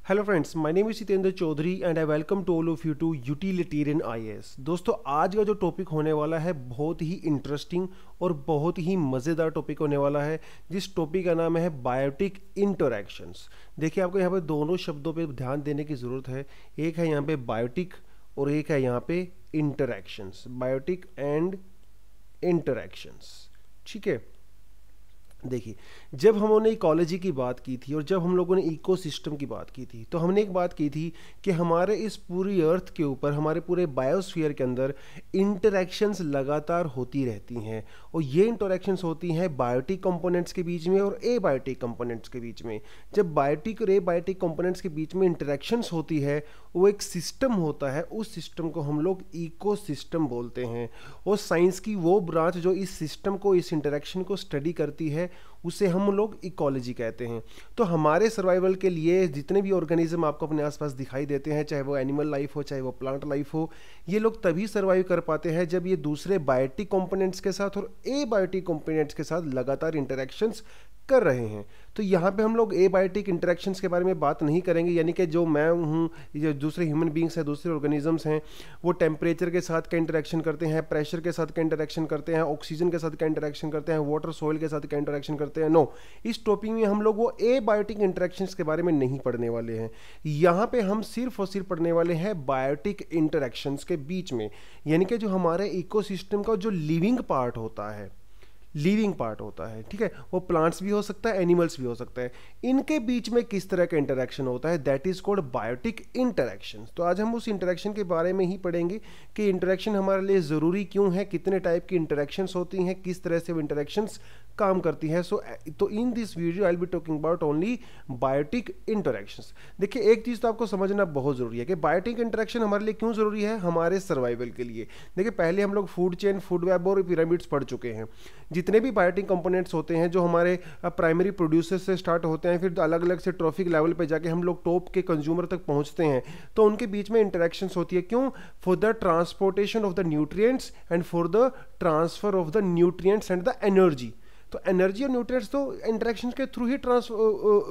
Hello friends, my name is Jitendra Chaudhary and I welcome to all of you to utilitarian IAS. दोस्तों, आज का जो topic होने वाला है बहुत ही इंटरेस्टिंग और बहुत ही मज़ेदार टॉपिक होने वाला है, जिस टॉपिक का नाम है बायोटिक इंटरैक्शंस। देखिए, आपको यहाँ पे दोनों शब्दों पे ध्यान देने की ज़रूरत है। एक है यहाँ पे बायोटिक और एक है यहाँ पे इंटरैक्शंस। बायोटिक एंड इंटरैक्शंस, ठीक है। देखिए, जब हम लोगों ने इकोलॉजी की बात की थी और जब हम लोगों ने इकोसिस्टम की बात की थी, तो हमने एक बात की थी कि हमारे इस पूरी अर्थ के ऊपर, हमारे पूरे बायोस्फीयर के अंदर इंटरैक्शंस लगातार होती रहती हैं। और ये इंटरैक्शंस होती हैं बायोटिक कंपोनेंट्स के बीच में और एबायोटिक कंपोनेंट्स के बीच में। जब बायोटिक और एबायोटिक कंपोनेंट्स के बीच में इंटरैक्शंस होती है, वो एक सिस्टम होता है, उस सिस्टम को हम लोग इकोसिस्टम बोलते हैं। और साइंस की वो ब्रांच जो इस सिस्टम को, इस इंटरैक्शन को स्टडी करती है, उसे हम लोग इकोलॉजी कहते हैं। तो हमारे सर्वाइवल के लिए जितने भी ऑर्गेनिज्म आपको अपने आसपास दिखाई देते हैं, चाहे वो एनिमल लाइफ हो, चाहे वो प्लांट लाइफ हो, ये लोग तभी सर्वाइव कर पाते हैं जब ये दूसरे बायोटिक कंपोनेंट्स के साथ और एबायोटिक कंपोनेंट्स के साथ लगातार इंटरैक्शंस कर रहे हैं। तो यहाँ पे हम लोग एबायोटिक इंटरैक्शंस के बारे में बात नहीं करेंगे, यानी कि जो मैं हूँ, जो दूसरे ह्यूमन बींग्स हैं, दूसरे ऑर्गेनिजम्स हैं, वो टेम्परेचर के साथ क्या इंटरैक्शन करते हैं, प्रेशर के साथ क्या इंटरैक्शन करते हैं, ऑक्सीजन के साथ क्या इंटरैक्शन करते हैं, वाटर सॉइल के साथ क्या इंटरैक्शन करते हैं। नो, इस टॉपिक में हम लोग वो एबायोटिक इंटरैक्शंस के बारे में नहीं पढ़ने वाले हैं। यहाँ पे हम सिर्फ और सिर्फ पढ़ने वाले हैं बायोटिक इंटरैक्शंस के बीच में, यानी कि जो हमारे इकोसिस्टम का जो लिविंग पार्ट होता है, लिविंग पार्ट होता है, ठीक है, वो प्लांट्स भी हो सकता है, एनिमल्स भी हो सकता है, इनके बीच में किस तरह का इंटरैक्शन होता है, that is called biotic interaction. तो आज हम उस इंटरैक्शन के बारे में ही पढ़ेंगे कि इंटरैक्शन हमारे लिए ज़रूरी क्यों है, कितने टाइप की इंटरैक्शंस होती हैं, किस तरह से वो इंटरैक्शंस काम करती है। तो in this video I will be talking about only biotic interactions. देखिए, एक चीज़ तो आपको समझना बहुत ज़रूरी है कि बायोटिक इंटरैक्शन हमारे लिए क्यों ज़रूरी है, हमारे सर्वाइवल के लिए। देखिए, पहले हम लोग फूड चेन, फूड वेब और पिरामिड्स पढ़ चुके हैं। जितने भी बायोटिक कंपोनेंट्स होते हैं जो हमारे प्राइमरी प्रोड्यूसर से स्टार्ट होते हैं, फिर अलग अलग से ट्रॉफिक लेवल पे जाके हम लोग टॉप के कंज्यूमर तक पहुंचते हैं, तो उनके बीच में इंटरैक्शंस होती है। क्यों? For the transportation of the nutrients and for the transfer of the nutrients and the energy. तो एनर्जी और न्यूट्रिएंट्स तो इंटरैक्शन के थ्रू ही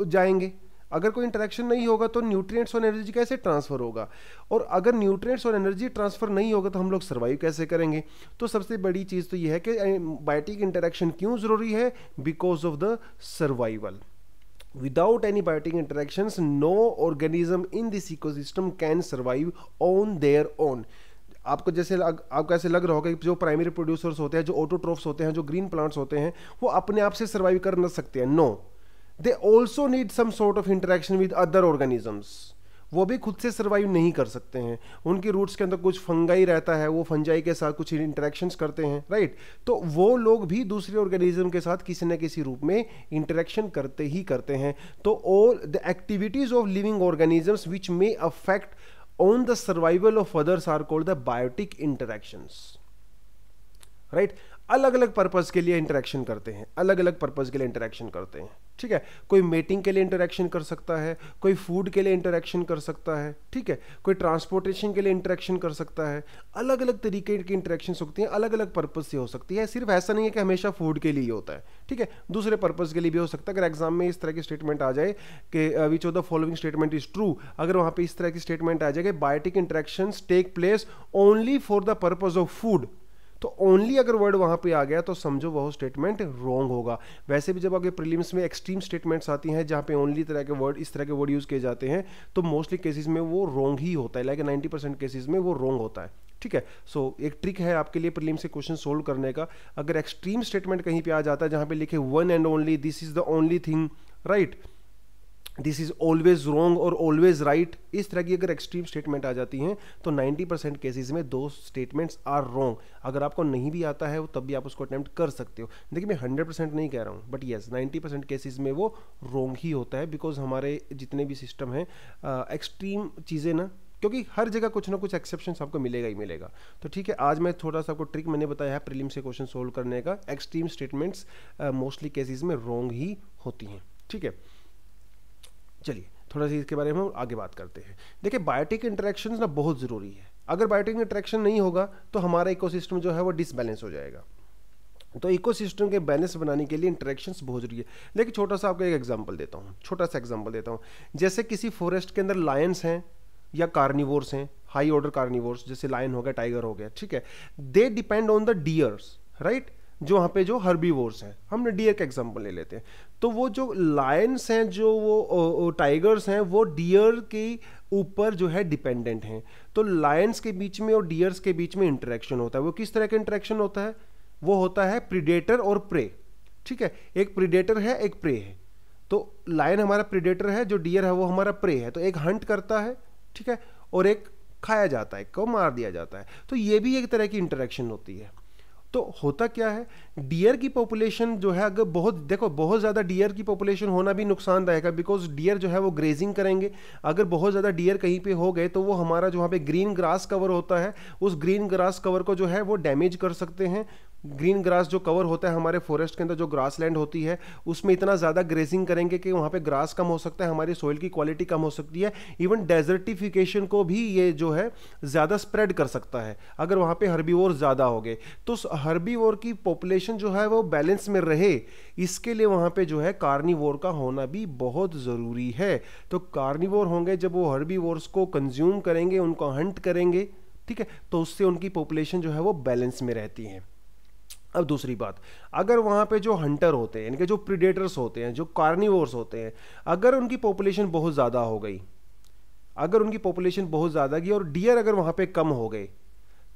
जाएंगे। अगर कोई इंटरेक्शन नहीं होगा तो न्यूट्रिएंट्स और एनर्जी कैसे ट्रांसफर होगा, और अगर न्यूट्रिएंट्स और एनर्जी ट्रांसफर नहीं होगा तो हम लोग सर्वाइव कैसे करेंगे। तो सबसे बड़ी चीज़ तो यह है कि बायोटिक इंटरेक्शन क्यों ज़रूरी है, because of the survival. Without any biotic interactions, no organism in this ecosystem can survive on their own. आपको आपको ऐसे लग रहा होगा कि जो प्राइमरी प्रोड्यूसर्स होते हैं, जो ऑटोट्रोफ्स होते हैं, जो ग्रीन प्लांट्स होते हैं, वो अपने आप से सर्वाइव कर न सकते हैं। No, they also need some sort of interaction with other organisms. वो भी खुद से सर्वाइव नहीं कर सकते हैं। उनकी रूट्स के अंदर कुछ फंगाई रहता है, वो फंजाई के साथ कुछ इंटरेक्शंस करते हैं, राइट। तो वो लोग भी दूसरे ऑर्गेनिज्म के साथ किसी न किसी रूप में इंटरेक्शन करते ही करते हैं। तो all the activities of living organisms which may affect on the survival of others are called the biotic interactions, right. अलग अलग पर्पस के लिए इंटरेक्शन करते हैं, अलग अलग पर्पस के लिए इंटरेक्शन करते हैं, ठीक है। कोई मेटिंग के लिए इंटरेक्शन कर सकता है, कोई फूड के लिए इंटरेक्शन कर सकता है, ठीक है, कोई ट्रांसपोर्टेशन के लिए इंटरेक्शन कर सकता है। अलग अलग तरीके की इंटरेक्शन होती हैं, अलग अलग पर्पस से हो सकती है। सिर्फ ऐसा नहीं है कि हमेशा फूड के लिए ही होता है, ठीक है, दूसरे पर्पस के लिए भी हो सकता है। अगर एग्जाम में इस तरह की स्टेटमेंट आ जाए कि which of the following statement is true, अगर वहाँ पे इस तरह की स्टेटमेंट आ जाए कि biotic interactions take place only for the purpose of food, तो ओनली अगर वर्ड वहां पे आ गया तो समझो वह स्टेटमेंट रॉन्ग होगा। वैसे भी जब आपके प्रीलिम्स में एक्सट्रीम स्टेटमेंट्स आती हैं जहां पे ओनली तरह के वर्ड, इस तरह के वर्ड यूज किए जाते हैं, तो मोस्टली केसेस में वो रॉन्ग ही होता है, लाइक 90% केसेस में वो रॉन्ग होता है, ठीक है। सो एक ट्रिक है आपके लिए प्रीलिम से क्वेश्चन सोल्व करने का। अगर एक्सट्रीम स्टेटमेंट कहीं पे आ जाता है जहां पे लिखे one and only, this is the only thing, right, this is always wrong और ऑलवेज राइट, इस तरह की अगर एक्सट्रीम स्टेटमेंट आ जाती हैं तो 90% केसेस में दो स्टेटमेंट्स आर रॉन्ग। अगर आपको नहीं भी आता है तब भी आप उसको अटेम्प्ट कर सकते हो। देखिए, मैं 100% नहीं कह रहा हूँ, बट येस 90% केसेस में वो रॉन्ग ही होता है, बिकॉज हमारे जितने भी सिस्टम हैं एक्सट्रीम चीज़ें ना, क्योंकि हर जगह कुछ ना कुछ एक्सेप्शन आपको मिलेगा ही मिलेगा। तो ठीक है, आज मैं थोड़ा सा आपको ट्रिक मैंने बताया है प्रीलिम से क्वेश्चन सोल्व करने का। एक्सट्रीम स्टेटमेंट्स मोस्टली केसेस में रॉन्ग ही होती हैं, ठीक है। चलिए थोड़ा सा इसके बारे में हम आगे बात करते हैं। देखिए, बायोटिक इंटरेक्शंस ना बहुत ज़रूरी है। अगर बायोटिक इंटरेक्शन नहीं होगा तो हमारा इकोसिस्टम जो है वो डिसबैलेंस हो जाएगा। तो इकोसिस्टम के बैलेंस बनाने के लिए इंटरेक्शंस बहुत जरूरी है। लेकिन छोटा सा आपको एक एग्जांपल देता हूँ, छोटा सा एग्जांपल देता हूँ। जैसे किसी फॉरेस्ट के अंदर लायंस हैं या कार्निवोर्स हैं, हाई ऑर्डर कार्निवोर्स, जैसे लायन हो गया, टाइगर हो गया, ठीक है, they depend on the dears, right, जो वहाँ पे जो हर्बीवोर्स हैं। हमने डियर का एग्जांपल ले लेते हैं। तो वो जो लायंस हैं, जो वो टाइगर्स हैं, वो डियर के ऊपर जो है डिपेंडेंट हैं। तो लायंस के बीच में और डियर्स के बीच में इंटरेक्शन होता है। वो किस तरह का इंटरेक्शन होता है? वो होता है प्रीडेटर और प्रे, ठीक है, एक प्रीडेटर है, एक प्रे है। तो लायन हमारा प्रीडेटर है, जो डियर है वो हमारा प्रे है। तो एक हंट करता है, ठीक है, और एक खाया जाता है, को मार दिया जाता है। तो ये भी एक तरह की इंटरेक्शन होती है। तो होता क्या है, डियर की पॉपुलेशन जो है, अगर बहुत ज़्यादा डियर की पॉपुलेशन होना भी नुकसानदायक है, बिकॉज डियर जो है वो ग्रेजिंग करेंगे। अगर बहुत ज़्यादा डियर कहीं पे हो गए तो वो हमारा जो वहाँ पे ग्रीन ग्रास कवर होता है, उस ग्रीन ग्रास कवर को जो है वो डैमेज कर सकते हैं। ग्रीन ग्रास जो कवर होता है हमारे फॉरेस्ट के अंदर, जो ग्रास लैंड होती है, उसमें इतना ज़्यादा ग्रेजिंग करेंगे कि वहाँ पे ग्रास कम हो सकता है, हमारी सॉइल की क्वालिटी कम हो सकती है। इवन डेजर्टिफिकेशन को भी ये जो है ज़्यादा स्प्रेड कर सकता है अगर वहाँ पे हर्बीवोर ज़्यादा हो गए। तो हर्बीवोर की पॉपुलेशन जो है वो बैलेंस में रहे, इसके लिए वहाँ पे जो है कार्निवोर का होना भी बहुत ज़रूरी है। तो कार्निवोर होंगे जब वो हर्बीवोर्स को कंज्यूम करेंगे, उनको हंट करेंगे, ठीक है, तो उससे उनकी पॉपुलेशन जो है वो बैलेंस में रहती है। अब दूसरी बात, अगर वहाँ पे जो हंटर होते हैं, यानी कि जो प्रीडेटर्स होते हैं, जो कार्निवोर्स होते हैं, अगर उनकी पॉपुलेशन बहुत ज़्यादा हो गई, अगर उनकी पॉपुलेशन बहुत ज़्यादा गई और डियर अगर वहाँ पे कम हो गए,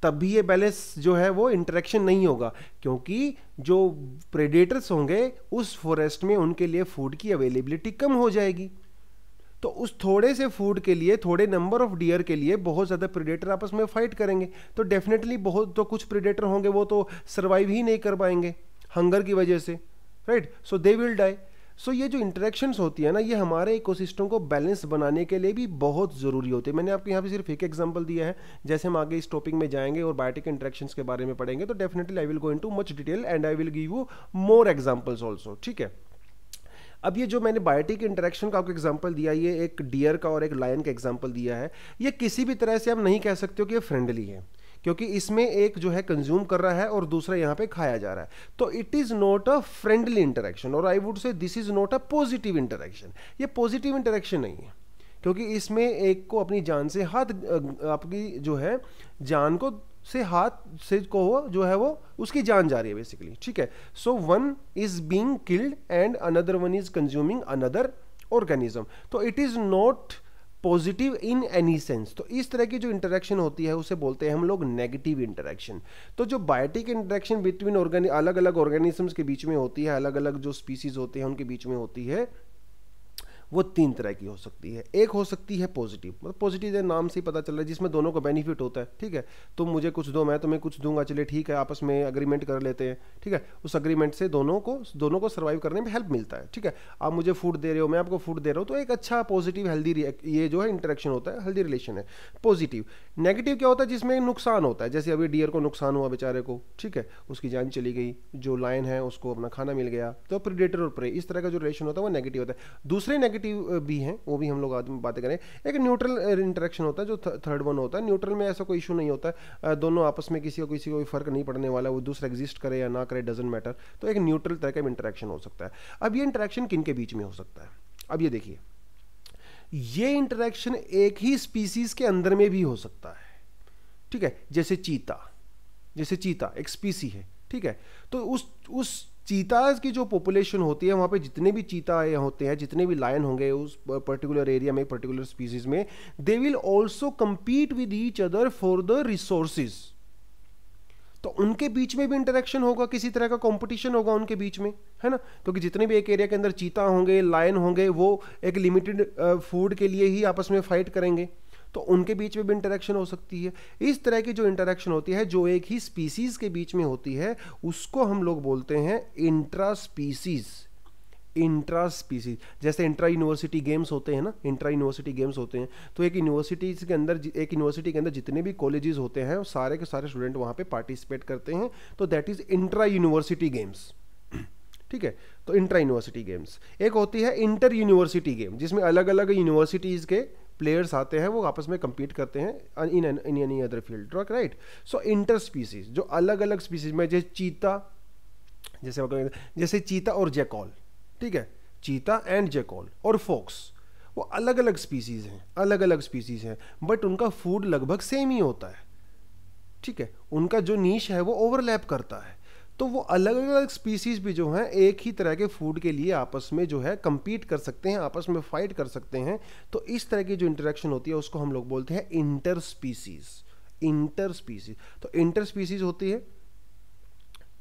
तब भी ये बैलेंस जो है वो इंटरेक्शन नहीं होगा, क्योंकि जो प्रेडेटर्स होंगे उस फॉरेस्ट में उनके लिए फूड की अवेलेबिलिटी कम हो जाएगी। तो उस थोड़े से फूड के लिए, थोड़े नंबर ऑफ डियर के लिए बहुत ज़्यादा प्रेडेटर आपस में फाइट करेंगे। तो डेफिनेटली बहुत, तो कुछ प्रेडेटर होंगे वो तो सर्वाइव ही नहीं कर पाएंगे हंगर की वजह से, right, so they will die. So ये जो इंटरेक्शंस होती है ना, ये हमारे इकोसिस्टम को बैलेंस बनाने के लिए भी बहुत ज़रूरी होती है। मैंने आपको यहाँ पे सिर्फ एक एग्जांपल दिया है। जैसे हम आगे इस टॉपिक में जाएंगे और बायोटिक इंटरेक्शंस के बारे में पढ़ेंगे, तो definitely I will go into much detail and I will give you more examples also, ठीक है। अब ये जो मैंने बायोटिक इंटरेक्शन का आपको एग्जांपल दिया, ये एक डियर का और एक लायन का एग्जांपल दिया है, ये किसी भी तरह से आप नहीं कह सकते हो कि ये फ्रेंडली है, क्योंकि इसमें एक जो है कंज्यूम कर रहा है और दूसरा यहाँ पे खाया जा रहा है। तो it is not a friendly interaction, और I would say this is not a positive interaction. ये पॉजिटिव इंटरेक्शन नहीं है, क्योंकि इसमें एक को अपनी जान से हाथ, आपकी जो है जान को से हाथ से को जो है वो उसकी जान जा रही है बेसिकली, ठीक है। So one is being killed and another one is consuming another organism. तो it is not positive in any sense. तो इस तरह की जो इंटरेक्शन होती है उसे बोलते हैं हम लोग नेगेटिव इंटरेक्शन। तो जो बायोटिक इंटरेक्शन बिटवीन अलग अलग ऑर्गेनिजम्स के बीच में होती है, अलग अलग जो स्पीसीज होते हैं उनके बीच में होती है, वो तीन तरह की हो सकती है। एक हो सकती है पॉजिटिव, मतलब पॉजिटिव नाम से ही पता चल रहा है, जिसमें दोनों को बेनिफिट होता है, ठीक है। तुम मुझे कुछ दो, मैं तुम्हें कुछ दूंगा, चलिए ठीक है, आपस में अग्रीमेंट कर लेते हैं, ठीक है। उस अग्रीमेंट से दोनों को सर्वाइव करने में हेल्प मिलता है, ठीक है। आप मुझे फूड दे रहे हो, मैं आपको फूड दे रहा हूँ, तो एक अच्छा पॉजिटिव हेल्दी ये जो है इंटरेक्शन होता है, हेल्दी रिलेशन है, पॉजिटिव। नेगेटिव क्या होता है? जिसमें नुकसान होता है, जैसे अभी डियर को नुकसान हुआ बेचारे को, ठीक है, उसकी जान चली गई, जो लायन है उसको अपना खाना मिल गया। तो प्रेडेटर और प्रे, इस तरह का जो रिलेशन होता है वो नेगेटिव होता है। दूसरे नेगेटिव भी हैं, वो भी हम लोग आज में बातें करें। एक न्यूट्रल इंटरेक्शन होता है, जो थर्ड वन होता है। न्यूट्रल में ऐसा कोई इशू नहीं होता है, दोनों आपस में किसी को कोई फर्क नहीं पड़ने वाला, वो दूसरा एग्जिस्ट करे या ना करे, डजंट मैटर। तो एक न्यूट्रल तरह का इंटरेक्शन हो सकता है। अब ये इंटरेक्शन किन के बीच में हो सकता है? अब ये देखिए, ये इंटरेक्शन एक ही स्पीसीज के अंदर में भी हो सकता है, ठीक है। जैसे चीता एक स्पीसी है, ठीक है। तो उस चीताज की जो पॉपुलेशन होती है, वहाँ पे जितने भी चीता होते हैं, जितने भी लायन होंगे उस पर्टिकुलर एरिया में, पर्टिकुलर स्पीसीज में, they will also compete with each other for the resources. तो उनके बीच में भी इंटरेक्शन होगा, किसी तरह का कंपटीशन होगा उनके बीच में, है ना। क्योंकि जितने भी एक एरिया के अंदर चीता होंगे, लायन होंगे, वो एक लिमिटेड फूड के लिए ही आपस में फाइट करेंगे, तो उनके बीच में भी इंटरेक्शन हो सकती है। इस तरह की जो इंटरेक्शन होती है, जो एक ही स्पीसीज के बीच में होती है, उसको हम लोग बोलते हैं इंट्रा स्पीसीज। जैसे इंट्रा यूनिवर्सिटी गेम्स होते हैं ना, इंट्रा यूनिवर्सिटी गेम्स होते हैं, तो एक यूनिवर्सिटी के अंदर जितने भी कॉलेजेस होते हैं, सारे के सारे स्टूडेंट वहाँ पे पार्टिसिपेट करते हैं, तो that is intra university games, ठीक है। तो इंट्रा यूनिवर्सिटी गेम्स। एक होती है इंटर यूनिवर्सिटी गेम, जिसमें अलग अलग यूनिवर्सिटीज़ के प्लेयर्स आते हैं, वो आपस में compete करते हैं in any other field, right. So inter species, जो अलग अलग स्पीसीज में, जैसे चीता, जैसे चीता और जैकॉल, ठीक है, चीता एंड जैकॉल और फॉक्स, वो अलग अलग स्पीसीज हैं, अलग अलग स्पीसीज हैं, बट उनका फूड लगभग सेम ही होता है, ठीक है, उनका जो नीश है वो ओवरलैप करता है। तो वो अलग अलग स्पीसीज भी जो हैं एक ही तरह के फूड के लिए आपस में जो है compete कर सकते हैं, आपस में फाइट कर सकते हैं। तो इस तरह की जो इंटरेक्शन होती है उसको हम लोग बोलते हैं इंटर स्पीसीज। इंटर स्पीसीज, तो इंटर स्पीसीज होती है,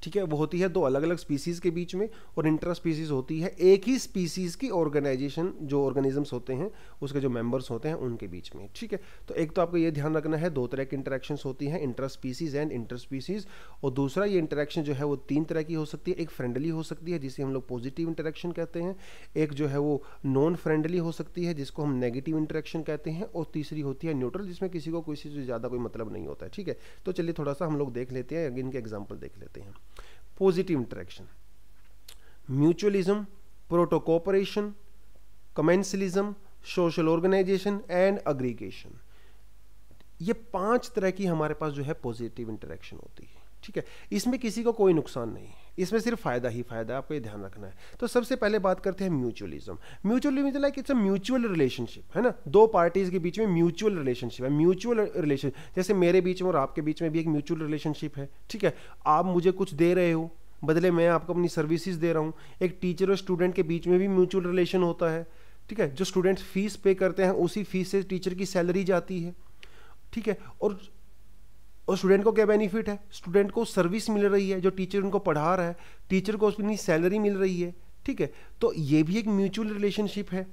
ठीक है, वो होती है दो अलग अलग स्पीसीज के बीच में, और इंट्रा स्पीसीज होती है एक ही स्पीसीज की ऑर्गेनाइजेशन, जो ऑर्गेनिजम्स होते हैं उसके जो मेंबर्स होते हैं उनके बीच में, ठीक है। तो एक तो आपको ये ध्यान रखना है दो तरह की इंटरेक्शंस होती हैं, intra species and inter species. और दूसरा ये इंटरेक्शन जो है वो तीन तरह की हो सकती है, एक फ्रेंडली हो सकती है जिसे हम लोग पॉजिटिव इंटरेक्शन कहते हैं, एक जो है वो नॉन फ्रेंडली हो सकती है जिसको हम नेगेटिव इंटरेक्शन कहते हैं, और तीसरी होती है न्यूट्रल जिसमें किसी को किसी से ज़्यादा कोई मतलब नहीं होता है, ठीक है। तो चलिए थोड़ा सा हम लोग देख लेते हैं, इनके एग्जाम्पल देख लेते हैं। Positive interaction, mutualism, proto cooperation, commensalism, social organisation and aggregation. ये पांच तरह की हमारे पास जो है पॉजिटिव इंटरेक्शन होती है, ठीक है। इसमें किसी को कोई नुकसान नहीं है, इसमें सिर्फ फायदा ही फायदा है, आपको ये ध्यान रखना है। तो सबसे पहले बात करते हैं mutualism. Mutualism like it's a mutual relationship, है ना, दो पार्टीज के बीच में म्यूचुअल रिलेशनशिप है। म्यूचुअल रिलेशन जैसे मेरे बीच में और आपके बीच में भी एक म्यूचुअल रिलेशनशिप है, ठीक है। आप मुझे कुछ दे रहे हो, बदले मैं आपको अपनी सर्विसेज दे रहा हूँ। एक टीचर और स्टूडेंट के बीच में भी म्यूचुअल रिलेशन होता है, ठीक है। जो स्टूडेंट फीस पे करते हैं उसी फीस से टीचर की सैलरी जाती है, ठीक है। और स्टूडेंट को क्या बेनिफिट है, स्टूडेंट को सर्विस मिल रही है, जो टीचर उनको पढ़ा रहा है टीचर को अपनी सैलरी मिल रही है, ठीक है। तो ये भी एक म्यूचुअल रिलेशनशिप है।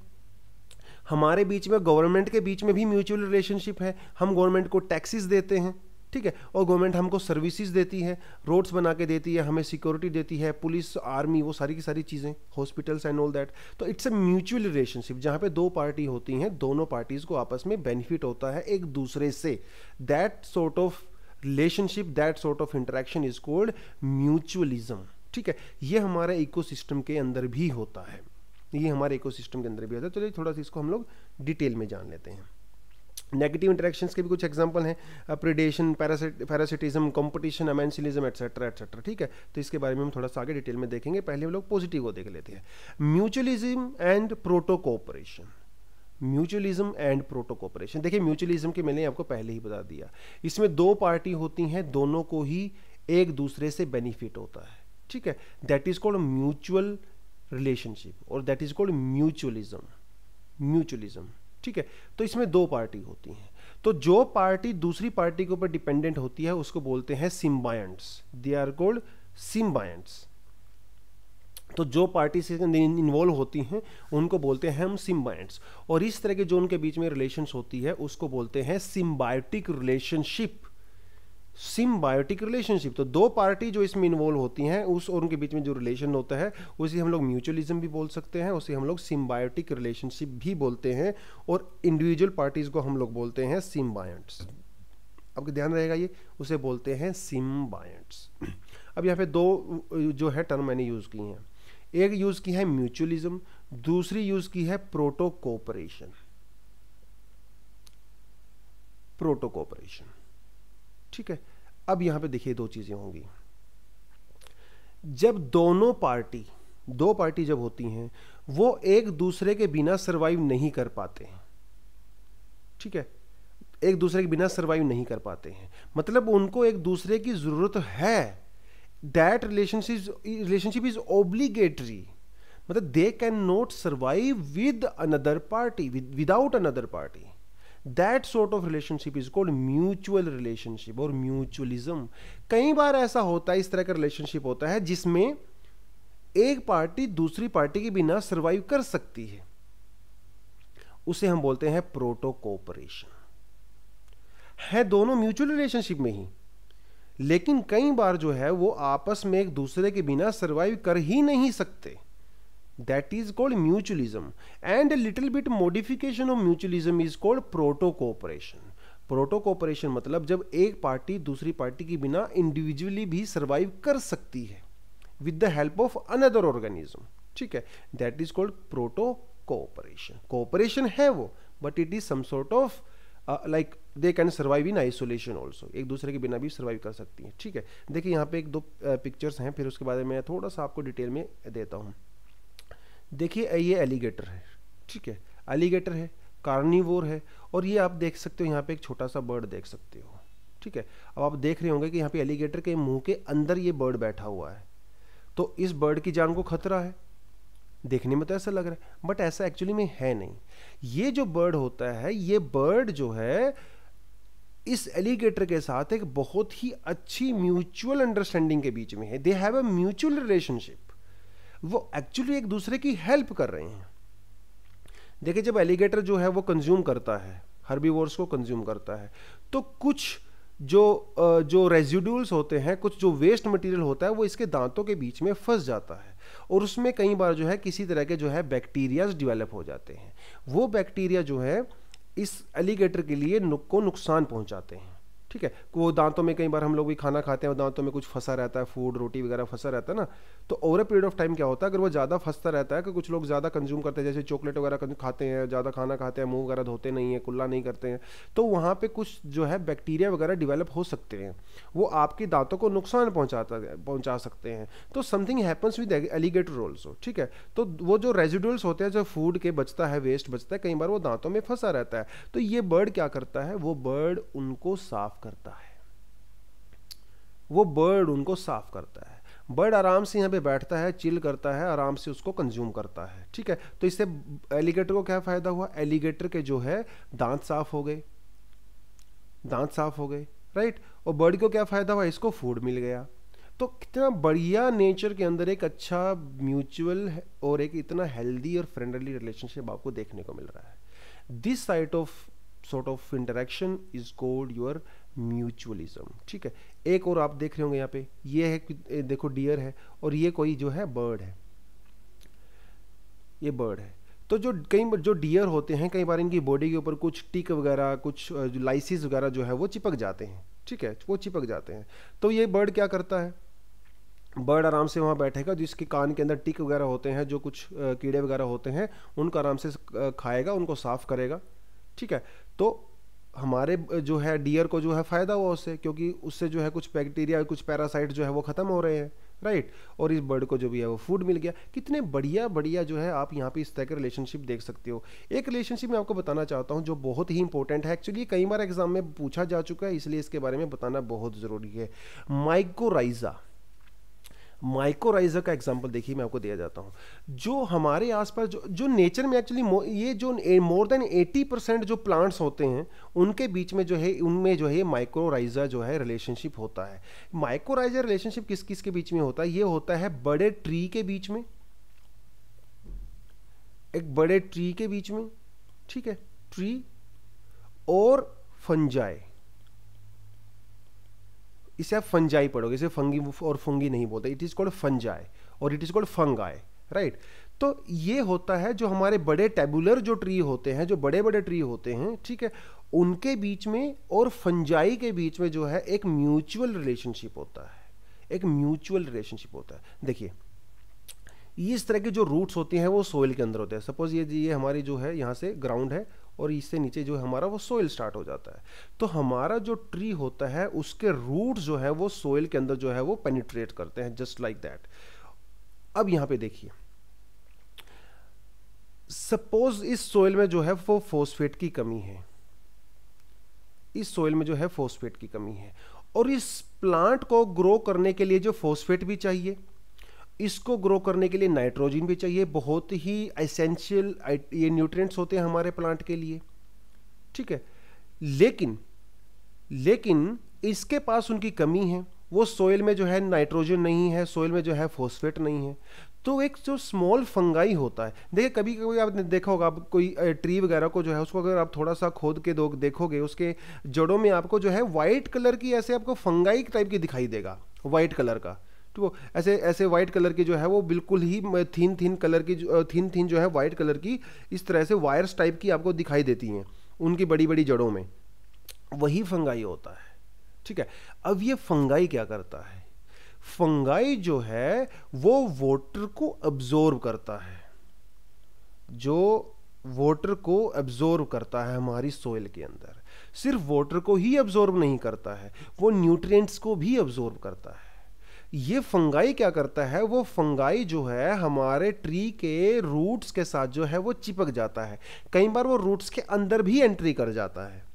हमारे बीच में गवर्नमेंट के बीच में भी म्यूचुअल रिलेशनशिप है, हम गवर्नमेंट को टैक्सेस देते हैं, ठीक है, और गवर्नमेंट हमको सर्विसेज देती है, रोड्स बना के देती है, हमें सिक्योरिटी देती है, पुलिस, आर्मी, वो सारी की सारी चीज़ें, हॉस्पिटल्स एंड ऑल दैट। तो इट्स अ म्यूचुअल रिलेशनशिप जहाँ पे दो पार्टी होती हैं, दोनों पार्टीज को आपस में बेनिफिट होता है एक दूसरे से। That sort of relationship, that sort of interaction is called mutualism, ठीक है। ये हमारे इकोसिस्टम के अंदर भी होता है, ये हमारे इकोसिस्टम के अंदर भी होता है। चलिए थोड़ा सा इसको हम लोग डिटेल में जान लेते हैं। नेगेटिव इंटरेक्शंस के भी कुछ एग्जांपल हैं, predation, parasitism, competition, amensalism etcetera etcetera, ठीक है। तो इसके बारे में हम थोड़ा सा आगे डिटेल में देखेंगे, पहले हम लोग पॉजिटिव को देख लेते हैं। Mutualism and proto cooperation. Mutualism and proto cooperation, देखिए म्यूचुअलिज्म के मैंने आपको पहले ही बता दिया, इसमें दो पार्टी होती हैं, दोनों को ही एक दूसरे से बेनिफिट होता है, ठीक है। That is called mutual relationship और that is called mutualism. Mutualism, ठीक है। तो इसमें दो पार्टी होती हैं, तो जो पार्टी दूसरी पार्टी के ऊपर डिपेंडेंट होती है उसको बोलते हैं सिम्बायंट्स, दे आर कॉल्ड सिम्बायंट्स। तो जो पार्टी से इन्वॉल्व होती हैं उनको बोलते हैं हम सिम्बायंट्स, और इस तरह के जो उनके बीच में रिलेशंस होती है उसको बोलते हैं सिम्बायोटिक रिलेशनशिप। सिम्बायोटिक रिलेशनशिप, तो दो पार्टी जो इसमें इन्वॉल्व होती हैं उस और उनके बीच में जो रिलेशन होता है उसे हम लोग म्यूचुअलिज्म भी बोल सकते हैं, उसे हम लोग सिम्बायोटिक रिलेशनशिप भी बोलते हैं, और इंडिविजुअल पार्टीज को हम लोग बोलते हैं सिम्बायंट्स। आपको ध्यान रहेगा ये, उसे बोलते हैं सिम्बायंट्स। अब यहाँ पे दो जो है टर्म मैंने यूज की हैं, एक यूज की है म्यूचुअलिज्म, दूसरी यूज की है प्रोटो कोऑपरेशन। प्रोटो कोऑपरेशन, ठीक है। अब यहां पे देखिए दो चीजें होंगी, जब दो पार्टी जब होती हैं वो एक दूसरे के बिना सरवाइव नहीं कर पाते हैं, ठीक है, एक दूसरे के बिना सरवाइव नहीं कर पाते हैं, मतलब उनको एक दूसरे की जरूरत है। दैट रिलेशनशिप इज ऑब्लिगेटरी, मतलब they can not survive with another party, without another party. That sort of relationship is called mutual relationship और म्यूचुअलिज्म। कई बार ऐसा होता है, इस तरह का रिलेशनशिप होता है जिसमें एक पार्टी दूसरी पार्टी के बिना सर्वाइव कर सकती है, उसे हम बोलते हैं प्रोटो कोऑपरेशन। है दोनों म्यूचुअल रिलेशनशिप में ही, लेकिन कई बार जो है वो आपस में एक दूसरे के बिना सर्वाइव कर ही नहीं सकते। That is called mutualism, and a little bit modification of mutualism is called proto cooperation. Proto cooperation मतलब जब एक पार्टी दूसरी पार्टी के बिना इंडिविजुअली भी सर्वाइव कर सकती है with the help of another organism, ठीक है, that is called proto cooperation. Cooperation है वो, but it is some sort of like they can survive in isolation also, एक दूसरे के बिना भी सर्वाइव कर सकती हैं। ठीक है, देखिए यहाँ पे एक दो पिक्चर्स हैं, फिर उसके बाद मैं थोड़ा सा आपको डिटेल में देता हूँ। देखिए ये एलिगेटर है, ठीक है, एलिगेटर है, कार्निवोर है, और ये आप देख सकते हो यहाँ पे एक छोटा सा बर्ड देख सकते हो। ठीक है, अब आप देख रहे होंगे कि यहाँ पे एलिगेटर के मुंह के अंदर ये बर्ड बैठा हुआ है, तो इस बर्ड की जान को खतरा है। देखने में तो ऐसा लग रहा है, बट ऐसा एक्चुअली में है नहीं। ये जो बर्ड होता है, ये बर्ड जो है इस एलिगेटर के साथ एक बहुत ही अच्छी म्यूचुअल अंडरस्टैंडिंग के बीच में है। They have a mutual relationship, वो एक्चुअली एक दूसरे की हेल्प कर रहे हैं। देखिए जब एलिगेटर जो है वो कंज्यूम करता है, हर्बीवोर्स को कंज्यूम करता है, तो कुछ जो रेजिड्यूल्स होते हैं, कुछ जो वेस्ट मटेरियल होता है, वो इसके दांतों के बीच में फंस जाता है, और उसमें कई बार जो है किसी तरह के जो है बैक्टीरियाज डेवलप हो जाते हैं। वो बैक्टीरिया जो है इस एलिगेटर के लिए को नुकसान पहुंचाते हैं। ठीक है, वो दांतों में, कई बार हम लोग भी खाना खाते हैं और दांतों में कुछ फंसा रहता है, फूड रोटी वगैरह फंसा रहता है ना, तो over a period of time क्या होता है, अगर वो ज़्यादा फंसता रहता है, कि कुछ लोग ज़्यादा कंज्यूम करते हैं, जैसे चॉकलेट वगैरह खाते हैं, ज़्यादा खाना खाते हैं, मुंह वगैरह धोते नहीं है, कुल्ला नहीं करते हैं, तो वहाँ पे कुछ जो है बैक्टीरिया वगैरह डिवेलप हो सकते हैं, वो आपके दांतों को नुकसान पहुँचा सकते हैं। तो something happens with alligator also. ठीक है, तो वो जो रेजिडुअल्स होते हैं, जो फूड के बचता है, वेस्ट बचता है, कई बार वो दांतों में फंसा रहता है, तो ये बर्ड क्या करता है, वो बर्ड उनको साफ करता है, वो बर्ड उनको साफ करता है। बर्ड आराम से यहाँ पे बैठता है, चिल करता है, आराम से उसको कंज्यूम करता है। ठीक है, तो इससे एलिगेटर को क्या फायदा हुआ, एलिगेटर के जो है दांत साफ हो गए, दांत साफ हो गए, राइट, और बर्ड को क्या फायदा हुआ, इसको फूड मिल गया। तो कितना बढ़िया नेचर के अंदर एक अच्छा म्यूचुअल और एक इतना हेल्दी और फ्रेंडली रिलेशनशिप आपको देखने को मिल रहा है। This sort of interaction is called your mutualism। ठीक है, एक और आप देख रहे होंगे यहाँ पे, ये है, देखो डियर है, और ये कोई जो है बर्ड है, ये बर्ड है। तो जो डियर होते हैं, कई बार इनकी बॉडी के ऊपर कुछ टिक वगैरह, कुछ लाइसिस वगैरह जो है वो चिपक जाते हैं। ठीक है, वो चिपक जाते हैं, तो ये बर्ड क्या करता है, बर्ड आराम से वहाँ बैठेगा, जिसके कान के अंदर टिक वगैरह होते हैं, जो कुछ कीड़े वगैरह होते हैं, उनको आराम से खाएगा, उनको साफ करेगा। ठीक है, तो हमारे जो है डियर को जो है फ़ायदा हुआ उससे, क्योंकि उससे जो है कुछ बैक्टीरिया, कुछ पैरासाइट जो है वो ख़त्म हो रहे हैं, राइट, और इस बर्ड को जो भी है वो फूड मिल गया। कितने बढ़िया बढ़िया जो है आप यहाँ पे इस तरह के रिलेशनशिप देख सकते हो। एक रिलेशनशिप मैं आपको बताना चाहता हूँ जो बहुत ही इंपॉर्टेंट है, एक्चुअली कई बार एग्जाम में पूछा जा चुका है, इसलिए इसके बारे में बताना बहुत ज़रूरी है। माइकोराइजा, माइकोराइजा का एग्जांपल देखिए मैं आपको दिया जाता हूँ। जो हमारे आसपास जो नेचर में एक्चुअली ये जो मोर देन 80% जो प्लांट्स होते हैं, उनके बीच में जो है, उनमें जो है माइकोराइजा जो है रिलेशनशिप होता है। माइकोराइजा रिलेशनशिप किस किस के बीच में होता है, ये होता है बड़े ट्री के बीच में, एक बड़े ट्री के बीच में, ठीक है, ट्री और फंजाई, इसे आप फंजाई पढ़ोगे, इसे फंगी और फंगी नहीं बोलते, इट इज कॉल्ड फंजाई और it is called fungi, right. तो ये होता है जो हमारे बड़े टेबुलर जो ट्री होते हैं, जो बड़े बड़े ट्री होते हैं, ठीक है, उनके बीच में और फंजाई के बीच में जो है एक म्यूचुअल रिलेशनशिप होता है, एक म्यूचुअल रिलेशनशिप होता है। देखिए इस तरह की जो रूट्स होती हैं वो सोइल के अंदर होते हैं। सपोज ये हमारी जो है यहाँ से ग्राउंड है और इससे नीचे जो है हमारा वो सोइल स्टार्ट हो जाता है, तो हमारा जो ट्री होता है उसके रूट्स जो है वो सोइल के अंदर जो है वो पेनिट्रेट करते हैं, जस्ट लाइक दैट। अब यहाँ पे देखिए, सपोज इस सोइल में जो है वो फॉस्फेट की कमी है, इस सोइल में जो है फॉस्फेट की कमी है, और इस प्लांट को ग्रो करने के लिए जो फॉस्फेट भी चाहिए, इसको ग्रो करने के लिए नाइट्रोजन भी चाहिए, बहुत ही एसेंशियल ये न्यूट्रिएंट्स होते हैं हमारे प्लांट के लिए, ठीक है। लेकिन इसके पास उनकी कमी है, वो सोइल में जो है नाइट्रोजन नहीं है, सोइल में जो है फॉस्फेट नहीं है, तो एक जो स्मॉल फंगाई होता है, देखिए कभी कभी आपने देखा होगा, आप कोई ट्री वगैरह को जो है उसको अगर आप थोड़ा सा खोद के देखोगे, उसके जड़ों में आपको जो है वाइट कलर की ऐसे आपको फंगाई टाइप की दिखाई देगा, वाइट कलर का, तो ऐसे ऐसे वाइट कलर की जो है वो बिल्कुल ही थीन कलर की थीन जो है वाइट कलर की इस तरह से वायर्स टाइप की आपको दिखाई देती हैं उनकी बड़ी बड़ी जड़ों में, वही फंगाई होता है, ठीक है। अब ये फंगाई क्या करता है, फंगाई जो है वो वाटर को अब्जॉर्ब करता है, जो वाटर को एब्जॉर्ब करता है हमारी सोइल के अंदर। सिर्फ वाटर को ही एब्जॉर्ब नहीं करता है, वो न्यूट्रिएंट्स को भी एब्जॉर्ब करता है। ये फंगाई क्या करता है, वो फंगाई जो है हमारे ट्री के रूट्स के साथ जो है वो चिपक जाता है, कई बार वो रूट्स के अंदर भी एंट्री कर जाता है।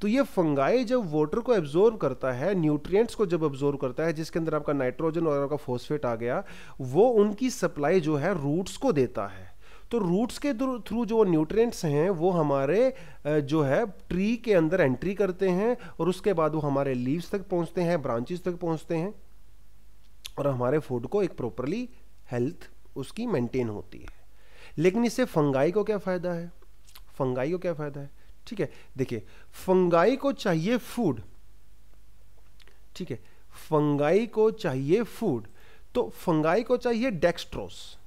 तो ये फंगाई जब वाटर को एब्जॉर्ब करता है, न्यूट्रिएंट्स को जब एब्जॉर्ब करता है, जिसके अंदर आपका नाइट्रोजन और आपका फॉस्फेट आ गया, वो उनकी सप्लाई जो है रूट्स को देता है। तो रूट्स के थ्रू जो न्यूट्रिएंट्स हैं वो हमारे जो है ट्री के अंदर एंट्री करते हैं, और उसके बाद वो हमारे लीव्स तक पहुंचते हैं, ब्रांचेस तक पहुंचते हैं, और हमारे फूड को एक प्रॉपरली हेल्थ उसकी मेंटेन होती है। लेकिन इससे फंगाई को क्या फायदा है, फंगाई को क्या फायदा है? ठीक है, देखिए फंगाई को चाहिए फूड, ठीक है, फंगाई को चाहिए फूड, तो फंगाई को चाहिए डेक्स्ट्रोस।